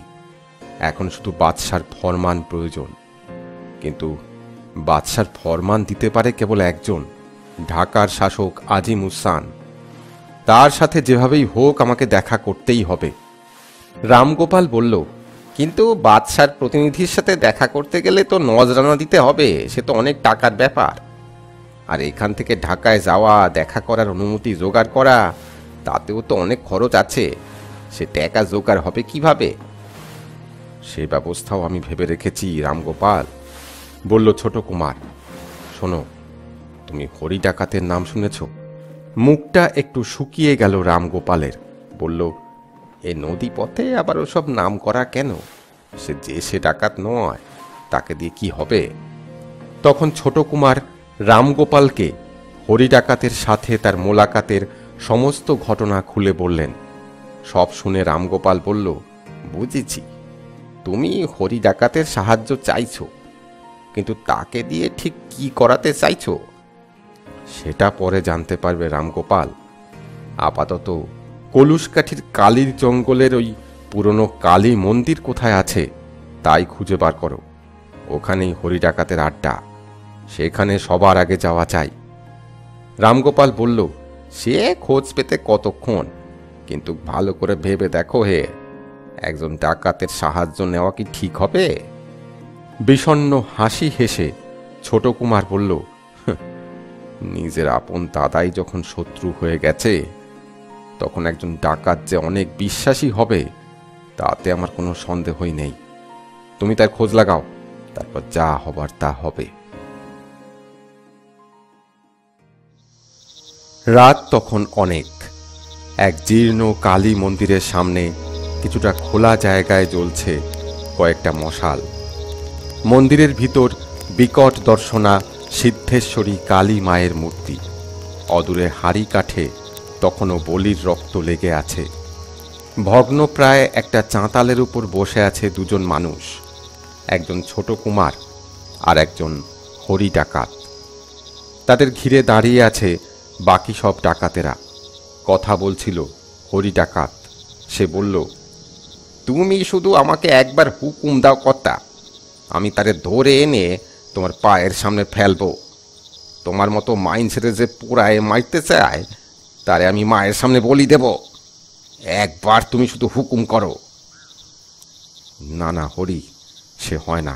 এখন শুধু বাদশার ফরমান প্রয়োজন। কিন্তু বাদশার ফরমান দিতে পারে কেবল একজন, ঢাকার শাসক আজিম উসান। তার সাথে যেভাবেই হোক আমাকে দেখা করতেই হবে। রামগোপাল বলল, কিন্তু বাদশার প্রতিনিধির সাথে দেখা করতে গেলে তো নজরানা দিতে হবে, সে তো অনেক টাকার ব্যাপার। আর এখান থেকে ঢাকায় যাওয়া, দেখা করার অনুমতি জোগাড় করা, তাতেও তো অনেক খরচ আছে। সে টাকা জোগাড় হবে কিভাবে? সে ব্যবস্থাও আমি ভেবে রেখেছি রামগোপাল, বলল ছোট কুমার। শোনো, তুমি হরি ডাকাতের নাম শুনেছ? মুখটা একটু শুকিয়ে গেল রামগোপালের। বলল, এ নদী পথে আবার ওসব নাম করা কেন? সে ডাকাত নয়, তাকে দিয়ে কি হবে? তখন ছোট কুমার রামগোপালকে হরি ডাকাতের সাথে তার মোলাকাতের সমস্ত ঘটনা খুলে বললেন। সব শুনে রামগোপাল বলল, বুঝেছি, তুমি হরি ডাকাতের সাহায্য চাইছো, কিন্তু তাকে দিয়ে ঠিক কি করাতে চাইছো সেটা পরে জানতে পারবে রামগোপাল। আপাতত কলুষকাঠির কালীর জঙ্গলের ওই পুরনো কালী মন্দির কোথায় আছে তাই খুঁজে বার করো। ওখানেই হরি ডাকাতের আড্ডা, সেখানে সবার আগে যাওয়া চাই। রামগোপাল বলল, সে খোঁজ পেতে কতক্ষণ, কিন্তু ভালো করে ভেবে দেখো হে, একজন ডাকাতের সাহায্য নেওয়া কি ঠিক হবে? বিষণ্ণ হাসি হেসে ছোট কুমার বলল, নিজের আপন দাদাই যখন শত্রু হয়ে গেছে, তখন একজন ডাকাত যে অনেক বিশ্বাসী হবে তাতে আমার কোনো সন্দেহই নেই। তুমি তার খোঁজ লাগাও, তারপর যা হবার তা হবে। রাত তখন অনেক। এক জীর্ণ কালী মন্দিরের সামনে কিছুটা খোলা জায়গায় জ্বলছে কয়েকটা মশাল। মন্দিরের ভিতর বিকট দর্শনা সিদ্ধেশ্বরী কালী মায়ের মূর্তি। অদূরে হাড়ি কাঠে তখনও বলির রক্ত লেগে আছে। ভগ্নপ্রায় একটা চাঁতালের উপর বসে আছে দুজন মানুষ, একজন ছোট কুমার আর একজন হরি ডাকাত। তাদের ঘিরে দাঁড়িয়ে আছে বাকি সব ডাকাতেরা। কথা বলছিল হরি ডাকাত। সে বলল, তুমি শুধু আমাকে একবার হুকুম দাও কর্তা, আমি তারে ধরে এনে তোমার পায়ের সামনে ফেলবো। তোমার মতো মাইন ছেড়ে যে পোড়ায় মারতে চায়, তারে আমি মায়ের সামনে বলি দেব। একবার তুমি শুধু হুকুম করো। না না হরি, সে হয় না।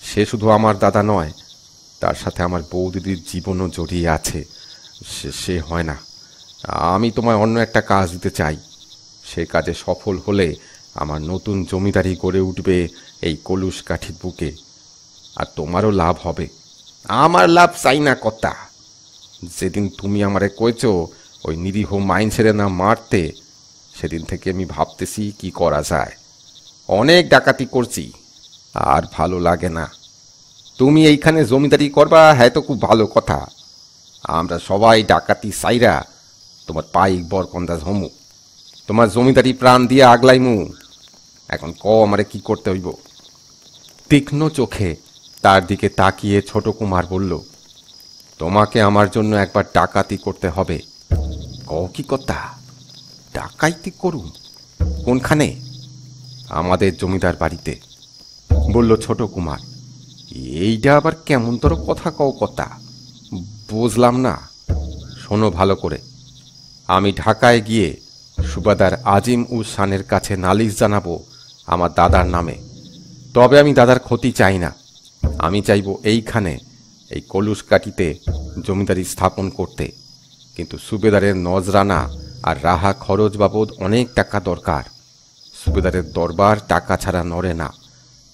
সে শুধু আমার দাদা নয়, তার সাথে আমার বৌদিদির জীবনও জড়িয়ে আছে। সে হয় না। আমি তোমায় অন্য একটা কাজ দিতে চাই। সে কাজে সফল হলে আমার নতুন জমিদারি গড়ে উঠবে এই কলুষ কাঠির বুকে, আর তোমারও লাভ হবে। আমার লাভ চাই না কর্তা। যেদিন তুমি আমারে কইছ ওই নিরীহ মাইনছেরে না মারতে, সেদিন থেকে আমি ভাবতেছি কি করা যায়। অনেক ডাকাতি করছি, আর ভালো লাগে না। তুমি এইখানে জমিদারি করবা, হ্যাঁ তো খুব ভালো কথা। আমরা সবাই ডাকাতি সাইরা তোমার পাইক বরকন্দাজ হমু, তোমার জমিদারি প্রাণ দিয়ে আগলাইমু। এখন আমারে কি করতে হইব? তীক্ষ্ণ চোখে তার দিকে তাকিয়ে ছোট কুমার বলল, তোমাকে আমার জন্য একবার ডাকাতি করতে হবে। কি কথা? ডাকাইতি করুন? কোনখানে? আমাদের জমিদার বাড়িতে, বলল ছোট কুমার। এইটা আবার কেমন তোর কথা কথা? বুঝলাম না। শোনো ভালো করে, আমি ঢাকায় গিয়ে সুবাদার আজিম উস শানের কাছে নালিশ জানাবো আমার দাদার নামে। তবে আমি দাদার ক্ষতি চাই না। আমি চাইব এইখানে এই কলুষ কাটিতে জমিদারি স্থাপন করতে, কিন্তু সুবেদারের নজরানা আর রাহা খরচ বাবদ অনেক টাকা দরকার। সুবেদারের দরবার টাকা ছাড়া নড়ে না,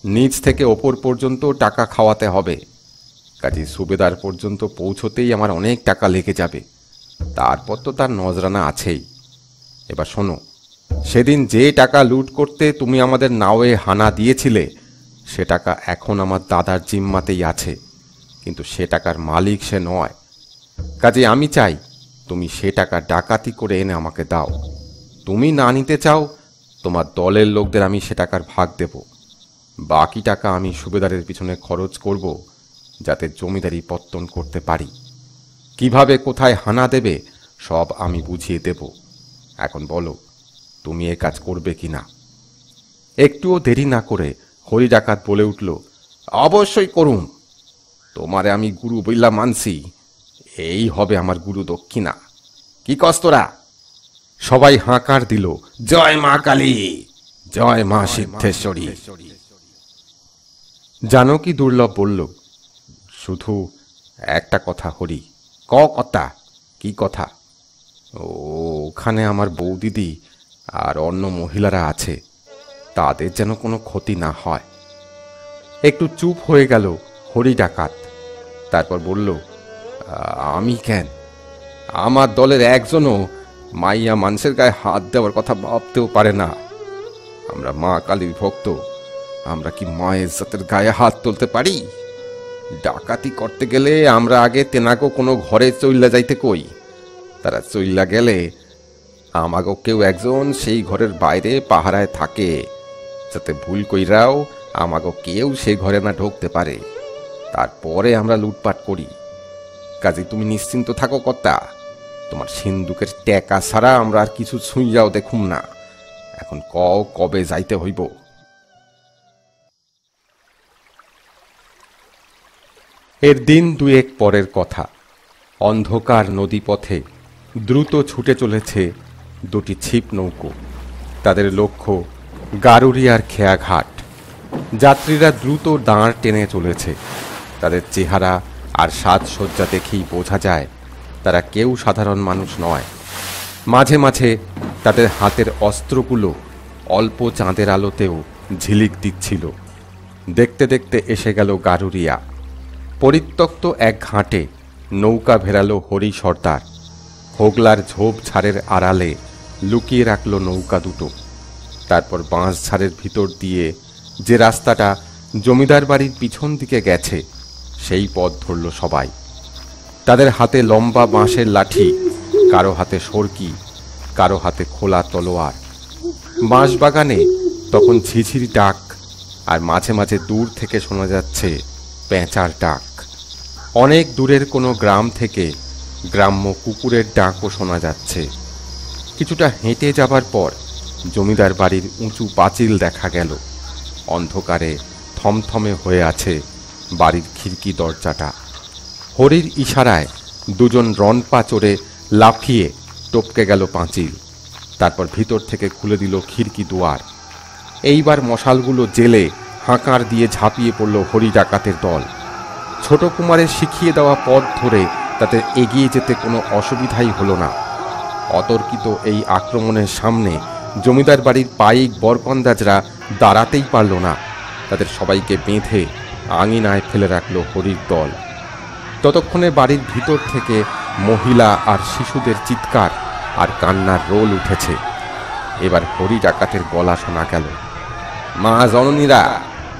নিচ থেকে ওপর পর্যন্ত টাকা খাওয়াতে হবে। কাজে সুবেদার পর্যন্ত পৌঁছতেই আমার অনেক টাকা লেগে যাবে। তারপর তো তার নজরানা আছেই। এবার শোনো, সেদিন যে টাকা লুট করতে তুমি আমাদের নাওয়ে হানা দিয়েছিলে, সে টাকা এখন আমার দাদার জিম্মাতেই আছে, কিন্তু সে টাকার মালিক সে নয়। কাজে আমি চাই তুমি সে টাকা ডাকাতি করে এনে আমাকে দাও। তুমি না নিতে চাও, তোমার দলের লোকদের আমি সে টাকার ভাগ দেব। বাকি টাকা আমি সুবেদারের পিছনে খরচ করব, যাতে জমিদারি পত্তন করতে পারি। কিভাবে কোথায় হানা দেবে সব আমি বুঝিয়ে দেব। এখন বলো, তুমি এ কাজ করবে কি না? একটুও দেরি না করে হরি ডাকাত বলে উঠল, অবশ্যই করুম। তোমারে আমি গুরু বইলা মানছি, এই হবে আমার গুরু দক্ষিণা। কি কস্তরা? সবাই হাঁকার দিল, জয় মা কালী, জয় মা সিদ্ধেশ্বরী। জানকী দুর্লভ বলল, শুধু একটা কথা হরি। কথা? কি কথা? ওখানে আমার বৌদিদি আর অন্য মহিলারা আছে, তাদের যেন কোনো ক্ষতি না হয়। একটু চুপ হয়ে গেল হরি ডাকাত। তারপর বলল, আমি কেন? আমার দলের একজনও মাইয়া মানুষের গায়ে হাত দেওয়ার কথা ভাবতেও পারে না। আমরা মা কালীর ভক্ত, আমরা কি মায়ের জাতের গায়ে হাত তুলতে পারি? ডাকাতি করতে গেলে আমরা আগে তেনাগো কোনো ঘরে চইল্লা যাইতে কই। তারা চইল্লা গেলে আমাগো কেউ একজন সেই ঘরের বাইরে পাহারায় থাকে, যাতে ভুল কইরাও আমাগো কেউ সেই ঘরে না ঢুকতে পারে। তারপরে আমরা লুটপাট করি। কাজে তুমি নিশ্চিন্ত থাকো কর্তা, তোমার সিন্দুকের টেকা ছাড়া আমরা আর কিছু ছুঁইয়াও দেখুম না। এখন কবে যাইতে হইব? এর দিন দুয়েক পরের কথা। অন্ধকার নদীপথে দ্রুত ছুটে চলেছে দুটি ছিপ নৌকো। তাদের লক্ষ্য গারুরিয়ার খেয়াঘাট। যাত্রীরা দ্রুত দাঁড় টেনে চলেছে। তাদের চেহারা আর সাজসজ্জা দেখেই বোঝা যায় তারা কেউ সাধারণ মানুষ নয়। মাঝে মাঝে তাদের হাতের অস্ত্রগুলো অল্প চাঁদের আলোতেও ঝিলিক দিচ্ছিল। দেখতে দেখতে এসে গেল গারুরিয়া। পরিত্যক্ত এক ঘাটে নৌকা ভেরালো হরি সর্দার। হোগলার ঝোপ ঝাড়ের আড়ালে লুকিয়ে রাখল নৌকা দুটো। তারপর বাঁশ ঝাড়ের ভিতর দিয়ে যে রাস্তাটা জমিদার বাড়ির পিছন দিকে গেছে, সেই পথ ধরল সবাই। তাদের হাতে লম্বা বাঁশের লাঠি, কারো হাতে সরকি, কারো হাতে খোলা তলোয়ার। বাঁশবাগানে তখন ঝিঝির ডাক, আর মাঝে মাঝে দূর থেকে শোনা যাচ্ছে পেঁচার ডাক। অনেক দূরের কোনো গ্রাম থেকে গ্রাম্য কুকুরের ডাকও শোনা যাচ্ছে। কিছুটা হেঁটে যাবার পর জমিদার বাড়ির উঁচু পাঁচিল দেখা গেল। অন্ধকারে থমথমে হয়ে আছে বাড়ির খিড়কি দরজাটা। হরির ইশারায় দুজন রনপা চড়ে লাফিয়ে টপকে গেল পাঁচিল। তারপর ভিতর থেকে খুলে দিল খিড়কি দুয়ার। এইবার মশালগুলো জেলে হাঁকার দিয়ে ঝাঁপিয়ে পড়ল হরি ডাকাতের দল। ছোট কুমারের শিখিয়ে দেওয়া পথ ধরে তাদের এগিয়ে যেতে কোনো অসুবিধাই হলো না। অতর্কিত এই আক্রমণের সামনে জমিদার বাড়ির পাইক বরকন্দাজরা দাঁড়াতেই পারল না। তাদের সবাইকে বেঁধে আঙিনায় ফেলে রাখল হরির দল। ততক্ষণে বাড়ির ভিতর থেকে মহিলা আর শিশুদের চিৎকার আর কান্নার রোল উঠেছে। এবার হরি ডাকাতের গলা শোনা গেল। মা জননীরা,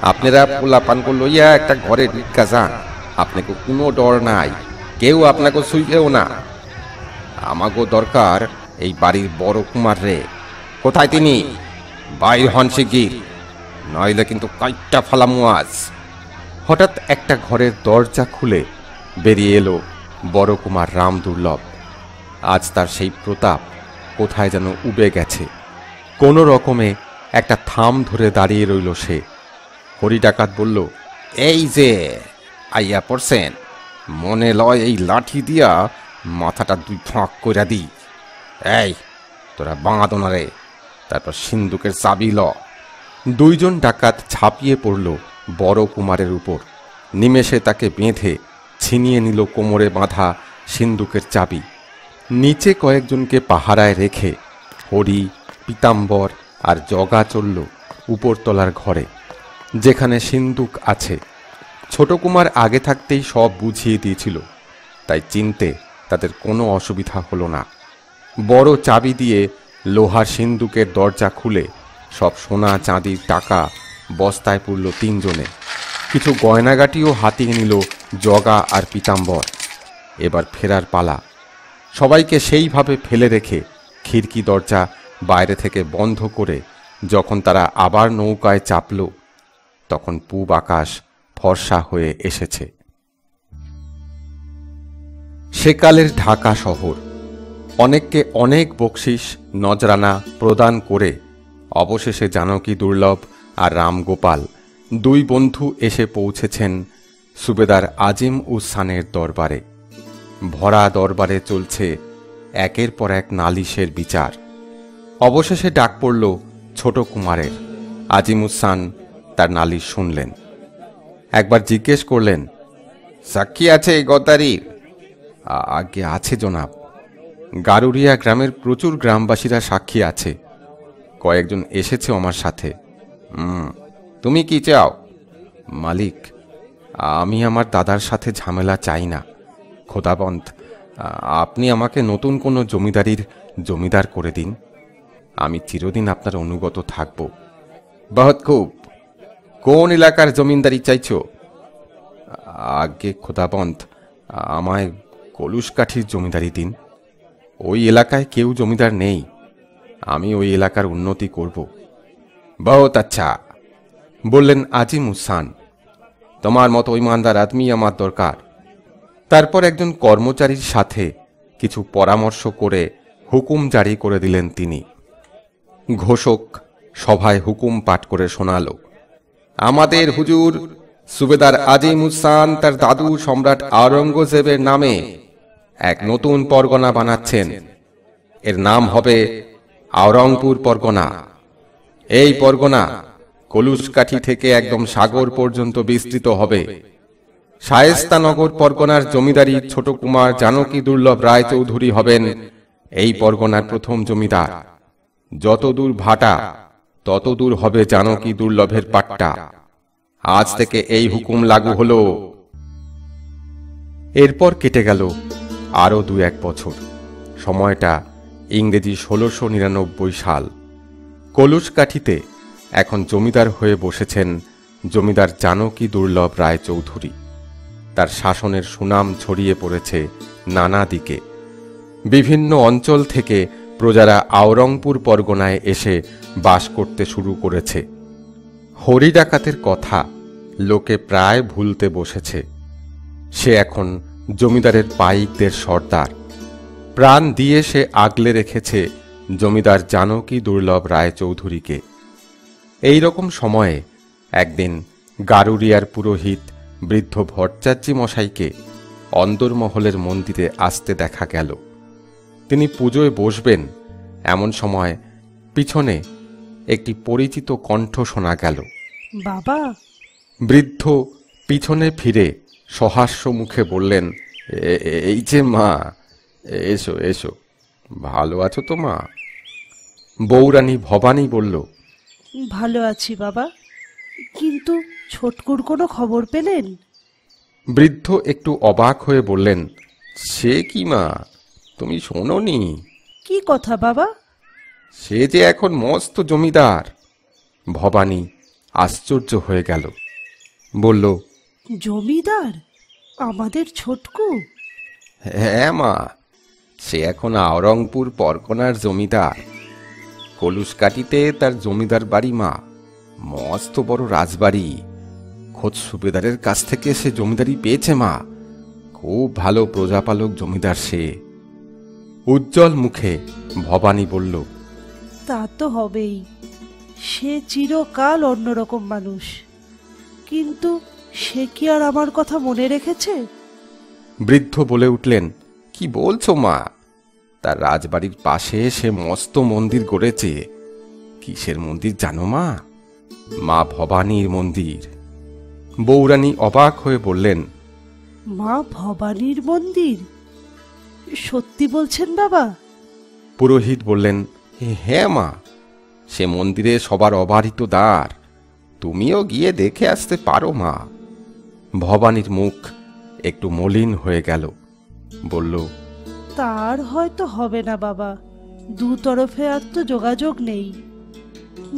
আপনারা পোলাপানকে লইয়া একটা ঘরে ঢুকা যান, আপনাকে কোনো ডর নাই, কেউ আপনাকে ছুঁইবেও না। আমাগো দরকার এই বাড়ির বড় কুমার রে। কোথায় তিনি? বাইর হন শিগগির, নইলে কিন্তু কাইটটা ফালামু আজ। হঠাৎ একটা ঘরের দরজা খুলে বেরিয়ে এলো বড় কুমার রাম দুর্লভ। আজ তার সেই প্রতাপ কোথায় যেন উবে গেছে। কোনো রকমে একটা থাম ধরে দাঁড়িয়ে রইল সে। হরি ডাকাত বলল, এই যে আইয়া পড়ছেন, মনে লয় এই লাঠি দিয়া মাথাটা দুই ফাঁক কইরা দিই। এই তোরা বাঁধ ওনারে, তারপর সিন্দুকের চাবি ল। দুইজন ডাকাত ঝাঁপিয়ে পড়ল বড় কুমারের উপর। নিমেষে তাকে বেঁধে ছিনিয়ে নিল কোমরে বাঁধা সিন্দুকের চাবি। নিচে কয়েকজনকে পাহারায় রেখে হরি, পীতাম্বর আর জগা চলল উপরতলার ঘরে, যেখানে সিন্দুক আছে। ছোট কুমার আগে থাকতেই সব বুঝিয়ে দিয়েছিল, তাই চিনতে তাদের কোনো অসুবিধা হলো না। বড় চাবি দিয়ে লোহার সিন্দুকের দরজা খুলে সব সোনা চাঁদির টাকা বস্তায় পুরল তিনজনে। কিছু গয়নাগাটিও হাতিয়ে নিল জগা আর পীতাম্বর। এবার ফেরার পালা। সবাইকে সেইভাবে ফেলে রেখে খিড়কি দরজা বাইরে থেকে বন্ধ করে যখন তারা আবার নৌকায় চাপল, তখন পূব আকাশ ফর্সা হয়ে এসেছে। সেকালের ঢাকা শহর অনেককে অনেক বকশিস নজরানা প্রদান করে অবশেষে জানকী দুর্লভ আর রামগোপাল দুই বন্ধু এসে পৌঁছেছেন সুবেদার আজিম উস খানের দরবারে। ভরা দরবারে চলছে একের পর এক নালিশের বিচার। অবশেষে ডাক পড়ল ছোট কুমারের। আজিম উস খান তার নালিশ শুনলেন। একবার জিজ্ঞেস করলেন, সাক্ষী আছে এই গদ্দারির? আগে আছে জনাব। গারুরিয়া গ্রামের প্রচুর গ্রামবাসীরা সাক্ষী আছে। কয়েকজন এসেছে আমার সাথে। তুমি কি চাও? মালিক, আমি আমার দাদার সাথে ঝামেলা চাই না। খোদাবন্ত, আপনি আমাকে নতুন কোনো জমিদারির জমিদার করে দিন। আমি চিরদিন আপনার অনুগত থাকব। বহুত খুব। কোন এলাকার জমিদারি চাইছো? আগে খোদাবন্ত, আমায় কলুষকাঠির জমিদারি দিন। ওই এলাকায় কেউ জমিদার নেই, আমি ওই এলাকার উন্নতি করব। বহুত আচ্ছা, বললেন আজিম উস খান। তোমার মতো ইমানদার আদমি আমার দরকার। তারপর একজন কর্মচারীর সাথে কিছু পরামর্শ করে হুকুম জারি করে দিলেন তিনি। ঘোষক সভায় হুকুম পাঠ করে শোনাল, আমাদের হুজুর সুবেদার আজিম উস খান তার দাদু সম্রাট আওরঙ্গজেবের নামে এক নতুন পরগনা বানাচ্ছেন। এর নাম হবে আওরংপুর পরগনা। এই পরগনা কলুষকাঠি থেকে একদম সাগর পর্যন্ত বিস্তৃত হবে। শায়েস্তানগর পরগনার জমিদারি ছোট কুমার জানকী দুর্লভ রায় চৌধুরী হবেন এই পরগনার প্রথম জমিদার। যত দূর ভাটা তত দূর হবে জানকী দুর্লভের পাট্টা। আজ থেকে এই হুকুম লাগু হলো। এরপর কেটে গেল আরও 2-1 বছর। সময়টা ইংরেজি 1699 সাল। কলুষকাঠিতে এখন জমিদার হয়ে বসেছেন জমিদার জানকী দুর্লভ রায় চৌধুরী। তার শাসনের সুনাম ছড়িয়ে পড়েছে নানা দিকে। বিভিন্ন অঞ্চল থেকে প্রজারা আওরংপুর পরগনায় এসে বাস করতে শুরু করেছে। হরি ডাকাতের কথা লোকে প্রায় ভুলতে বসেছে। সে এখন জমিদারের পাইকদের সর্দার। প্রাণ দিয়ে সে আগলে রেখেছে জমিদার জানকী দুর্লভ রায় চৌধুরীকে। এই রকম সময়ে একদিন গারুরিয়ার পুরোহিত বৃদ্ধ ভট্টাচার্যী মশাইকে অন্দরমহলের মন্দিরে আসতে দেখা গেল। তিনি পুজোয় বসবেন এমন সময় পিছনে একটি পরিচিত কণ্ঠ শোনা গেল। বাবা। বৃদ্ধ পিছনে ফিরে সহাস্য মুখে বললেন, এই যে মা, এসো এসো। ভালো আছো তো মা? বউরানী ভবানী বলল, ভালো আছি বাবা, কিন্তু ছোটকুর কোনো খবর পেলেন? বৃদ্ধ একটু অবাক হয়ে বললেন, সে কি মা, তুমি শোনোনি? কি কথা বাবা? সে যে এখন মস্ত জমিদার। ভবানী আশ্চর্য হয়ে গেল, বলল, জমিদার? আমাদের ছোটকু? হ্যাঁ মা, সে এখন আওরংপুর পরগনার জমিদার। কলুসকাটিতে তার জমিদার বাড়ি মা, মস্ত বড় রাজবাড়ি। খোদ সুবেদারের কাছ থেকে সে জমিদারি পেয়েছে মা। খুব ভালো প্রজাপালক জমিদার সে। উজ্জ্বল মুখে ভবানী বলল, তা তো হবেই, সে চিরকাল অন্যরকম মানুষ। কিন্তু সে কি আর আমার কথা মনে রেখেছে? বৃদ্ধ বলে উঠলেন, কি বলছো মা? তার রাজবাড়ির পাশে সে মস্ত মন্দির গড়েছে। কিসের মন্দির জানো মা? মা ভবানীর মন্দির। বউরানী অবাক হয়ে বললেন, মা ভবানীর মন্দির? সত্যি বলছেন বাবা? পুরোহিত বললেন, হ্যাঁ মা, সে মন্দিরে সবার অবারিত দ্বার। তুমিও গিয়ে দেখে আসতে পারো মা। ভবানীর মুখ একটু মলিন হয়ে গেল, বলল, তার হয়তো হবে না বাবা, দু তরফে আর তো যোগাযোগ নেই।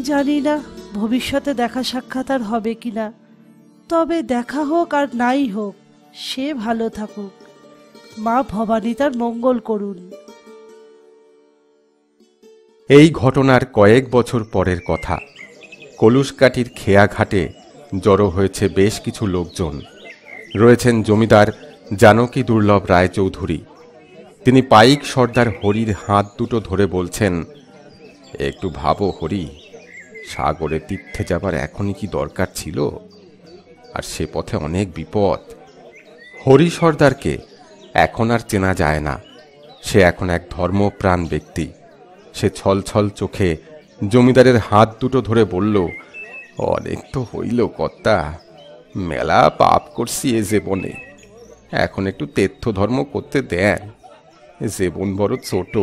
জানি না ভবিষ্যতে দেখা সাক্ষাৎ আর হবে কিনা। তবে দেখা হোক আর নাই হোক, সে ভালো থাকুক। মা ভবানী তার মঙ্গল করুন। এই ঘটনার কয়েক বছর পরের কথা। কলুসকাঠির খেয়াঘাটে জড়ো হয়েছে বেশ কিছু লোকজন। রয়েছেন জমিদার জানকী দুর্লভ রায়চৌধুরী। তিনি পাইক সর্দার হরির হাত দুটো ধরে বলছেন, একটু ভাবো হরি, সাগরে তীর্থে যাবার এখনই কি দরকার ছিল? আর সে পথে অনেক বিপদ। হরি সর্দারকে এখন আর চেনা যায় না। সে এখন এক ধর্মপ্রাণ ব্যক্তি। সে ছলছল চোখে জমিদারের হাত দুটো ধরে বলল, অনেক তো হইল কর্তা, মেলা পাপ করছি এ জীবনে। এখন একটু তীর্থ ধর্ম করতে দেন। জীবন বড় ছোট,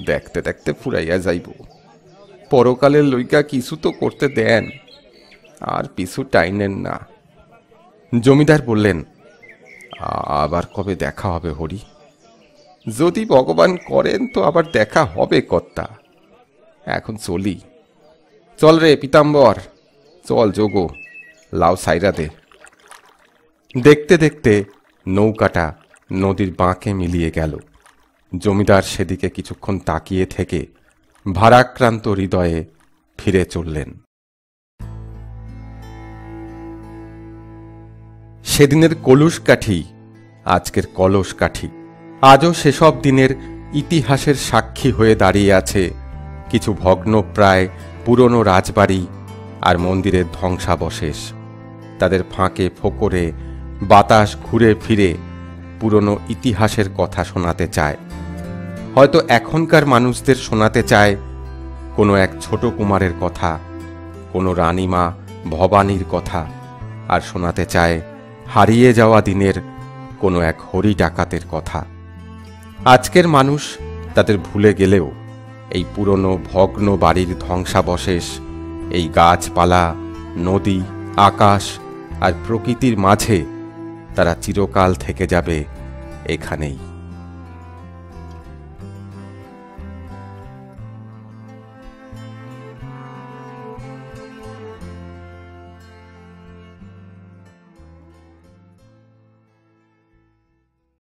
দেখতে দেখতে ফুরাইয়া যাইব। পরকালের লইকা কিছু তো করতে দেন, আর পিছু টাইনেন না। জমিদার বললেন, আবার কবে দেখা হবে হরি? যদি ভগবান করেন তো আবার দেখা হবে কর্তা। এখন চলি। চল রে পিতাম্বর, চল যোগো, লাউ সাইরা দে। দেখতে দেখতে নৌকাটা নদীর বাঁকে মিলিয়ে গেল। জমিদার সেদিকে কিছুক্ষণ তাকিয়ে থেকে ভারাক্রান্ত হৃদয়ে ফিরে চললেন। সেদিনের কলুসকাঠি আজকের কলসকাঠি। আজও সেসব দিনের ইতিহাসের সাক্ষী হয়ে দাঁড়িয়ে আছে কিছু ভগ্নপ্রায় পুরনো রাজবাড়ি আর মন্দিরের ধ্বংসাবশেষ। তাদের ফাঁকে ফোকরে বাতাস ঘুরে ফিরে পুরনো ইতিহাসের কথা শোনাতে চায়। হয়তো এখনকার মানুষদের শোনাতে চায় কোনো এক ছোট কুমারের কথা, কোনো রানীমা ভবানীর কথা, আর শোনাতে চায় হারিয়ে যাওয়া দিনের কোনো এক হরি ডাকাতের কথা। আজকের মানুষ তাদের ভুলে গেলেও এই পুরনো ভগ্ন বাড়ির ধ্বংসাবশেষ, এই গাছপালা, নদী, আকাশ আর প্রকৃতির মাঝে তারা চিরকাল থেকে যাবে এখানেই।